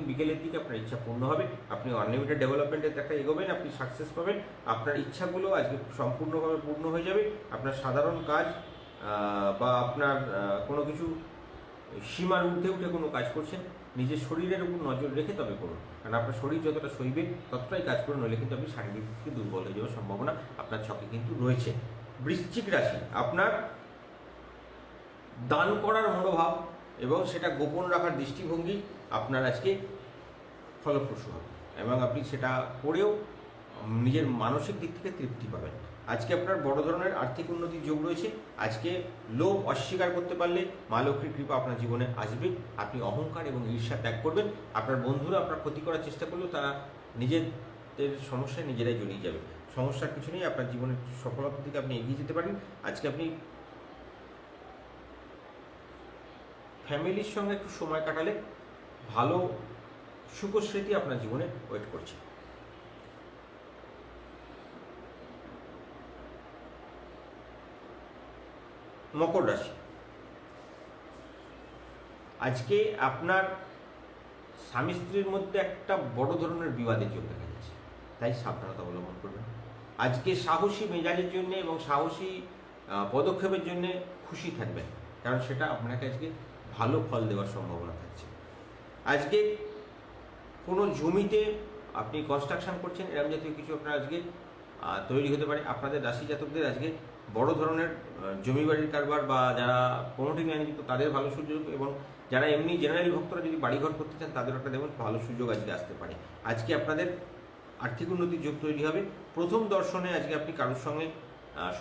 বিকেলের দিকে আপনার ইচ্ছা পূর্ণ হবে। আপনি আনলিমিটেড ডেভেলপমেন্টের একটা এগোবেন, আপনি সাকসেস পাবেন। আপনার ইচ্ছাগুলো আজকে সম্পূর্ণভাবে পূর্ণ হয়ে যাবে। আপনার সাধারণ কাজ বা আপনার কোনো কিছু সীমার ঊর্ধ্বে উঠে কোনো কাজ করছেন, নিজের শরীরের উপর নজর রেখে তবে করুন। কারণ আপনার শরীর যতটা সইবে ততটাই কাজ করুন, নইলে কিন্তু আপনি শারীরিক দিকে দুর্বল হয়ে যাওয়ার সম্ভাবনা আপনার ছকে কিন্তু রয়েছে। বৃশ্চিক রাশি, আপনার দান করার মনোভাব এবং সেটা গোপন রাখার দৃষ্টিভঙ্গি আপনার আজকে ফলপ্রসূ হবে এবং আপনি সেটা করেও নিজের মানসিক দিক থেকে তৃপ্তি পাবেন। আজকে আপনার বড় ধরনের আর্থিক উন্নতির যোগ রয়েছে। আজকে লোভ অস্বীকার করতে পারলে মা লক্ষ্মীর কৃপা আপনার জীবনে আসবে। আপনি অহংকার এবং ঈর্ষা ত্যাগ করবেন। আপনার বন্ধুরা আপনার ক্ষতি করার চেষ্টা করলেও তারা নিজেদের সমস্যায় নিজেরাই জড়িয়ে যাবে। সমস্যার কিছু নেই, আপনার জীবনের সফলতার দিকে আপনি এগিয়ে যেতে পারেন। আজকে আপনি ফ্যামিলির সঙ্গে একটু সময় কাটালে ভালো সুখস্মৃতি আপনার জীবনে ওয়েট করছে। মকর রাশি, আজকে আপনার স্বামী স্ত্রীর মধ্যে একটা বড় ধরনের বিবাদের যোগ দেখা যাচ্ছে, তাই সাবধানতা অবলম্বন করবেন। আজকে সাহসী মেজাজের জন্য এবং সাহসী পদক্ষেপের জন্য খুশি থাকবেন, কারণ সেটা আপনাকে আজকে ভালো ফল দেওয়ার সম্ভাবনা থাকছে। আজকে কোনো জমিতে আপনি কনস্ট্রাকশন করছেন, এরকম জাতীয় কিছু আপনার আজকে তৈরি হতে পারে। আপনাদের রাশি জাতকদের আজকে বড় ধরনের জমি বাড়ির কারবার বা যারা প্রমোটিং লাইনে যুক্ত তাদের ভালো সুযোগ, এবং যারা এমনি জেনারেল ভক্তরা যদি বাড়িঘর করতে চান তাদের একটা দেখুন ভালো সুযোগ আজকে আসতে পারে। আজকে আপনাদের আর্থিক উন্নতির যোগ তৈরি হবে। প্রথম দর্শনে আজকে আপনি কারোর সঙ্গে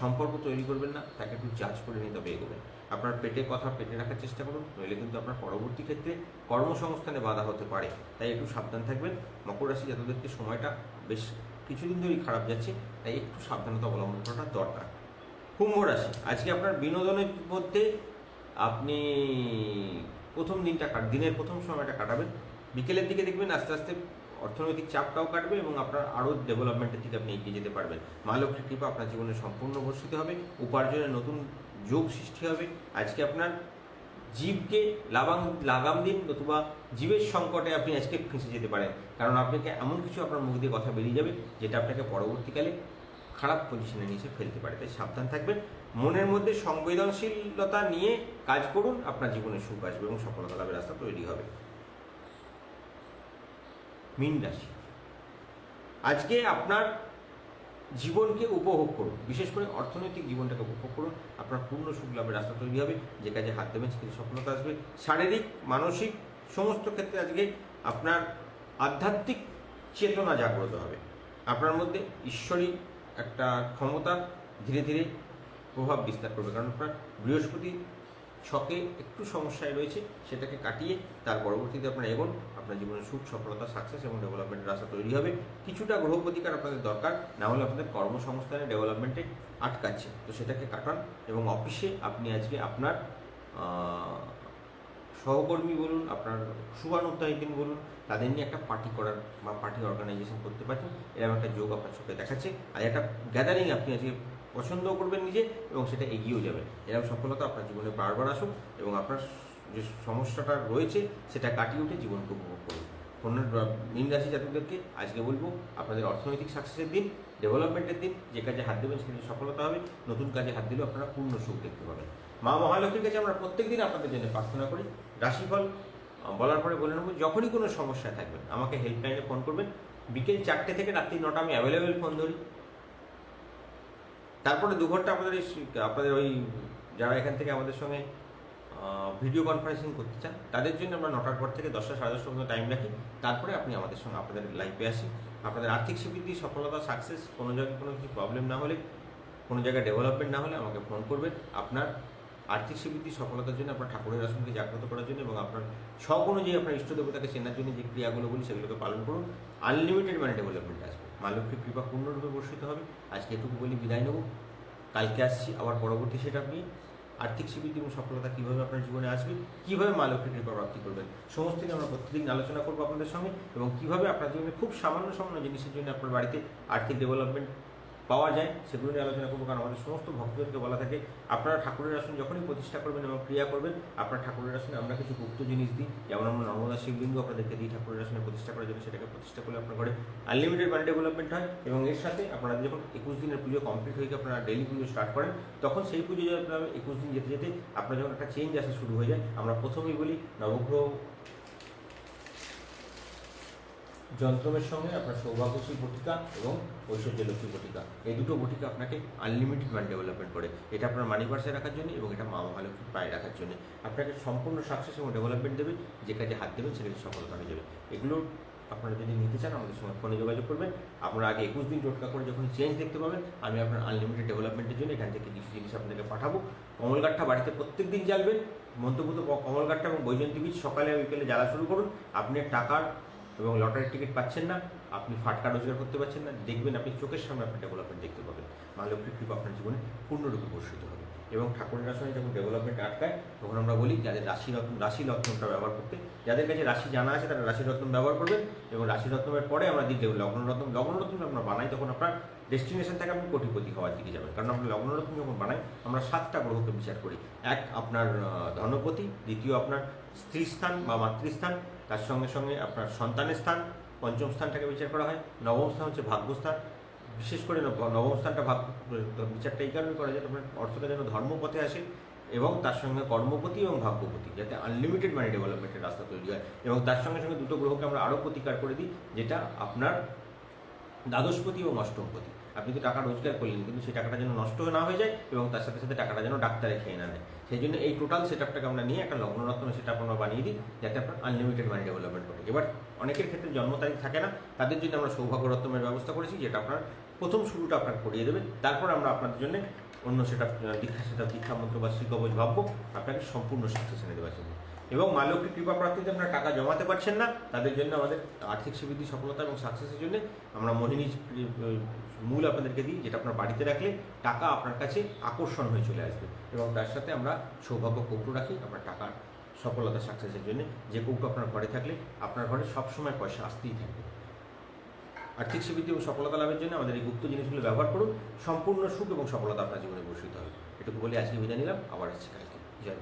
সম্পর্ক তৈরি করবেন না, তাকে একটু জাজ করে নিয়ে তবে এগোবেন। আপনার পেটে কথা পেটে রাখার চেষ্টা করুন, নইলে কিন্তু আপনার পরবর্তী ক্ষেত্রে কর্মসংস্থানে বাধা হতে পারে, তাই একটু সাবধান থাকবেন। মকর রাশি জাতকদেরকে সময়টা বেশ কিছুদিন ধরেই খারাপ যাচ্ছে, তাই একটু সাবধানতা অবলম্বন করাটা দরকার। কুম্ভ রাশি, আজকে আপনার বিনোদনের মধ্যে আপনি দিনের প্রথম সময়টা কাটাবেন। বিকেলের দিকে দেখবেন আস্তে আস্তে অর্থনৈতিক চাপটাও কাটবে এবং আপনার আরও ডেভেলপমেন্টের দিকে আপনি এগিয়ে যেতে পারবেন। মা লক্ষ্মীর কৃপা আপনার জীবনে সম্পূর্ণ বর্ষিত হবে, উপার্জনের নতুন যোগ সৃষ্টি হবে। আজকে আপনার জীবকে লাগাম দিন, নতুবা জীবের সংকটে আপনি আজকে ফেঁসে যেতে পারেন, কারণ আপনাকে এমন কিছু আপনার মুখ দিয়ে কথা বেরিয়ে যাবে যেটা আপনাকে পরবর্তীকালে খারাপ পজিশনে নিয়ে এসে ফেলতে পারে, তাই সাবধান থাকবেন। মনের মধ্যে সংবেদনশীলতা নিয়ে কাজ করুন, আপনার জীবনে সুখ আসবে এবং সফলতা লাভের রাস্তা তৈরি হবে। মীন রাশি, আজকে আপনার জীবনকে উপভোগ করুন, বিশেষ করে অর্থনৈতিক জীবনটাকে উপভোগ করুন। আপনার পূর্ণ সুখ লাভের রাস্তা তৈরি হবে। যে কাজে হাত দেবেন সেখানে সফলতা আসবে। শারীরিক মানসিক সমস্ত ক্ষেত্রে আজকে আপনার আধ্যাত্মিক চেতনা জাগ্রত হবে। আপনার মধ্যে ঈশ্বরী একটা ক্ষমতা ধীরে ধীরে প্রভাব বিস্তার করবে, কারণ আপনার বৃহস্পতি ছকে একটু সমস্যায় রয়েছে, সেটাকে কাটিয়ে তার পরবর্তীতে আপনার এগোন। আপনার জীবনে সুখ সফলতা সাকসেস এবং ডেভেলপমেন্টের রাস্তা তৈরি হবে। কিছুটা গ্রহ প্রতিকার আপনাদের দরকার, না হলে আপনাদের কর্মসংস্থানে ডেভেলপমেন্টে আটকাচ্ছে, তো সেটাকে কাটান। এবং অফিসে আপনি আজকে আপনার সহকর্মী বলুন, আপনার শুভানুধ্যায়ীদের বলুন, তাদের নিয়ে একটা পার্টি করার বা পার্টি অর্গানাইজেশন করতে পারছেন, এরকম একটা যোগ আপনার চোখে দেখাচ্ছে। আর একটা গ্যাদারিং আপনি আজকে পছন্দও করবেন নিজে এবং সেটা এগিয়েও যাবেন। এরকম সফলতা আপনার জীবনে বারবার আসুক এবং আপনার যে সমস্যাটা রয়েছে সেটা কাটিয়ে উঠে জীবনকে উপভোগ করুন। মীন রাশি জাতকদেরকে আজকে বলবো আপনাদের অর্থনৈতিক সাকসেসের দিন, ডেভেলপমেন্টের দিন। যে কাজে হাত দেবেন সেখানে সফলতা হবে, নতুন কাজে হাত দিলেও আপনারা পূর্ণ সুখ দেখতে পাবেন। মা মহালক্ষ্মীর কাছে আমরা প্রত্যেক দিন আপনাদের জন্য প্রার্থনা করি। রাশিফল বলার পরে বলে নেব, যখনই কোনো সমস্যা থাকবেন আমাকে হেল্পলাইনে ফোন করবেন। বিকেল 4টে থেকে রাত্রি 9টা আমি অ্যাভেলেবেল ফোন ধরি। তারপরে 2 ঘন্টা আপনাদের ওই যারা এখান থেকে আমাদের সঙ্গে ভিডিও কনফারেন্সিং করতে চান তাদের জন্য আমরা 9টার পর থেকে 10টা সাড়ে 10টা পর্যন্ত টাইম রাখি। তারপরে আপনি আমাদের সঙ্গে আপনাদের লাইফে আসি। আপনাদের আর্থিক স্বীকৃতি, সফলতা, সাকসেস, কোনো জায়গায় কোনো কিছু প্রবলেম না হলে, কোনো জায়গায় ডেভেলপমেন্ট না হলে আমাকে ফোন করবেন। আপনার আর্থিক স্বীকৃতি, সফলতার জন্য, আপনার ঠাকুরের আসনকে জাগ্রত করার জন্য এবং আপনার শখ অনুযায়ী আপনার ইষ্ট দেবতাকে চেনার জন্য যে ক্রিয়াগুলো বলি সেগুলোকে পালন করুন। আনলিমিটেড মানে ডেভেলপমেন্ট আসবে। মা লক্ষ্মীর কৃপা পূর্ণরূপে বর্ষিত হবে। আজকে এটুকু বলি বিদায় নেব। কালকে আসছি আবার পরবর্তী সেটা নিয়ে। আর্থিক স্বীকৃতি এবং সফলতা কীভাবে আপনার জীবনে আসবে, কীভাবে মা লক্ষ্মীর কৃপা প্রাপ্তি করবেন, সমস্ত কিছু আমরা প্রতিদিন আলোচনা করবো আপনাদের সঙ্গে। এবং কীভাবে আপনার জীবনে খুব সামান্য জিনিসের জন্য আপনার বাড়িতে আর্থিক ডেভেলপমেন্ট পাওয়া যায় সেগুলো নিয়ে আলোচনা করবো। কারণ আমাদের সমস্ত ভক্তদেরকে বলা থাকে আপনারা ঠাকুরের আসন যখনই প্রতিষ্ঠা করবেন এবং ক্রিয়া করবেন, আপনার ঠাকুরের আসনে আমরা কিছু গুপ্ত জিনিস দিই। যেমন আমরা নর্মদা শিবলিঙ্গ আপনাদেরকে দিই ঠাকুরের আসনে প্রতিষ্ঠা করার জন্য। সেটাকে প্রতিষ্ঠা করলে আপনার ঘরে আনলিমিটেড মানি ডেভেলপমেন্ট হয়। এবং এর সাথে আপনারা যখন 21 দিনের পুজো কমপ্লিট হয়ে আপনারা ডেইলি পুজো স্টার্ট করেন, তখন সেই পুজো যদি আপনারা 21 দিন যেতে যেতে আপনার যখন একটা চেঞ্জ আসা শুরু হয়ে যায়, আমরা প্রথমেই বলি নবগ্রহ যন্ত্রমের সঙ্গে আপনার সৌভাগ্যশ্রী বটিকা এবং ঐশ্বর্য লক্ষ্মী বটিকা, এই দুটো বটিকা আপনাকে আনলিমিটেড মানি ডেভেলপমেন্ট করে। এটা আপনার মানি পার্সে রাখার জন্য এবং এটা মা মহালক্ষ্মীর পায়ে রাখার জন্য আপনাকে সম্পূর্ণ সাকসেস এবং ডেভেলপমেন্ট দেবে। যে কাজে হাত দেবেন সেখানে সফলতা হয়ে যাবে। এগুলো আপনারা যদি নিতে চান আমাদের সঙ্গে ফোনে যোগাযোগ করবেন। আপনারা আগে 21 দিন টোটকা করে যখন চেঞ্জ দেখতে পাবেন, আমি আপনার আনলিমিটেড ডেভেলপমেন্টের জন্য এখান থেকে কিছু জিনিস আপনাদেরকে পাঠাবো। কমলগাঠটা বাড়িতে প্রত্যেক দিন জ্বালবেন। মন্ত্রপুত কমলগাঠটা এবং বৈজয়ন্তী বীজ সকালে বিকেলে জ্বালা শুরু করুন। আপনি টাকার এবং লটারির টিকিট পাচ্ছেন না, আপনি ফাটকা রোজগার করতে পারছেন না, দেখবেন আপনি চোখের সামনে আপনার ডেভেলপমেন্ট দেখতে পাবেন। মা লক্ষ্মীর কৃপা আপনার জীবনে পূর্ণরূপে বর্ষিত হবে। এবং ঠাকুরের আসনে যখন ডেভেলপমেন্ট আটকায় তখন আমরা বলি যাদের রাশি রত্নটা ব্যবহার করতে, যাদের কাছে রাশি জানা আছে তারা রাশি রত্ন ব্যবহার করবেন। এবং রাশি রত্নের পরে আমরা দিই লগ্নরত্ন। লগ্নরত্ন আমরা বানাই তখন আপনার ডেস্টিনেশন থেকে আপনি কোটিপতি হওয়ার দিকে যাবেন। কারণ আমরা লগ্নরত্ন যখন বানাই আমরা 7টা গ্রহকে বিচার করি। এক আপনার ধনপতি, দ্বিতীয় আপনার স্ত্রী স্থান বা মাতৃস্থান, তার সঙ্গে সঙ্গে আপনার সন্তানের স্থান, পঞ্চম স্থানটাকে বিচার করা হয়। নবম স্থান হচ্ছে ভাগ্যস্থান। বিশেষ করে নবম স্থানটা বিচারটা এই কারণে করা যায় আপনার অর্থটা যেন ধর্মপথে আসে এবং তার সঙ্গে কর্মপতি এবং ভাগ্যপতি, যাতে আনলিমিটেড মানি ডেভেলপমেন্টের রাস্তা তৈরি হয়। এবং তার সঙ্গে সঙ্গে দুটো গ্রহকে আমরা আরও প্রতিকার করে দিই, যেটা আপনার দ্বাদশপতি এবং অষ্টমপতি। আপনি তো টাকা রোজগার করলেন কিন্তু সেই টাকাটা যেন নষ্ট না হয়ে যায় এবং তার সাথে সাথে টাকাটা যেন ডাক্তারে খেয়ে না নেয়। সেই জন্য এই টোটাল সেট আপটাকে আমরা নিয়ে একটা লগ্নরত্ন সেট আপ আমরা বানিয়ে দিই, যাতে আপনার আনলিমিটেড মানি ডেভেলপমেন্ট করে। এবার অনেকের ক্ষেত্রে জন্ম তারিখ থাকে না, তাদের জন্য আমরা সৌভাগ্যরত্নের ব্যবস্থা করেছি, যেটা আপনার প্রথম শুরুটা আপনার করিয়ে দেবে। তারপর আমরা আপনাদের জন্য অন্য সেট আপ দীক্ষা মন্ত্র বা শ্রীকবচ ভাববো আপনাকে সম্পূর্ণ সাকসেস এনে দেওয়ার জন্য। এবং মা লক্ষ্মীর কৃপা প্রাপ্তিতে আপনারা টাকা জমাতে পারছেন না, তাদের জন্য আমাদের আর্থিক স্বীকৃতি, সফলতা এবং সাকসেসের জন্য আমরা মোহিনী মূল আপনাদেরকে দিই, যেটা আপনার বাড়িতে রাখলে টাকা আপনার কাছে আকর্ষণ হয়ে চলে আসবে। এবং তার সাথে আমরা সৌভাগ্য কৌটো রাখি আপনার টাকার সফলতা সাকসেসের জন্য, যে কৌটো আপনার ঘরে থাকলে আপনার ঘরে সবসময় পয়সা আসতেই থাকবে। আর্থিক স্বীকৃতি এবং সফলতা লাভের জন্য আমাদের এই গুপ্ত জিনিসগুলো ব্যবহার করুন। সম্পূর্ণ সুখ এবং সফলতা আপনার জীবনে বর্ষিত হবে। এটুকু বলে আজকে বিদায় নিলাম, আবার আসছি কালকে। জয়।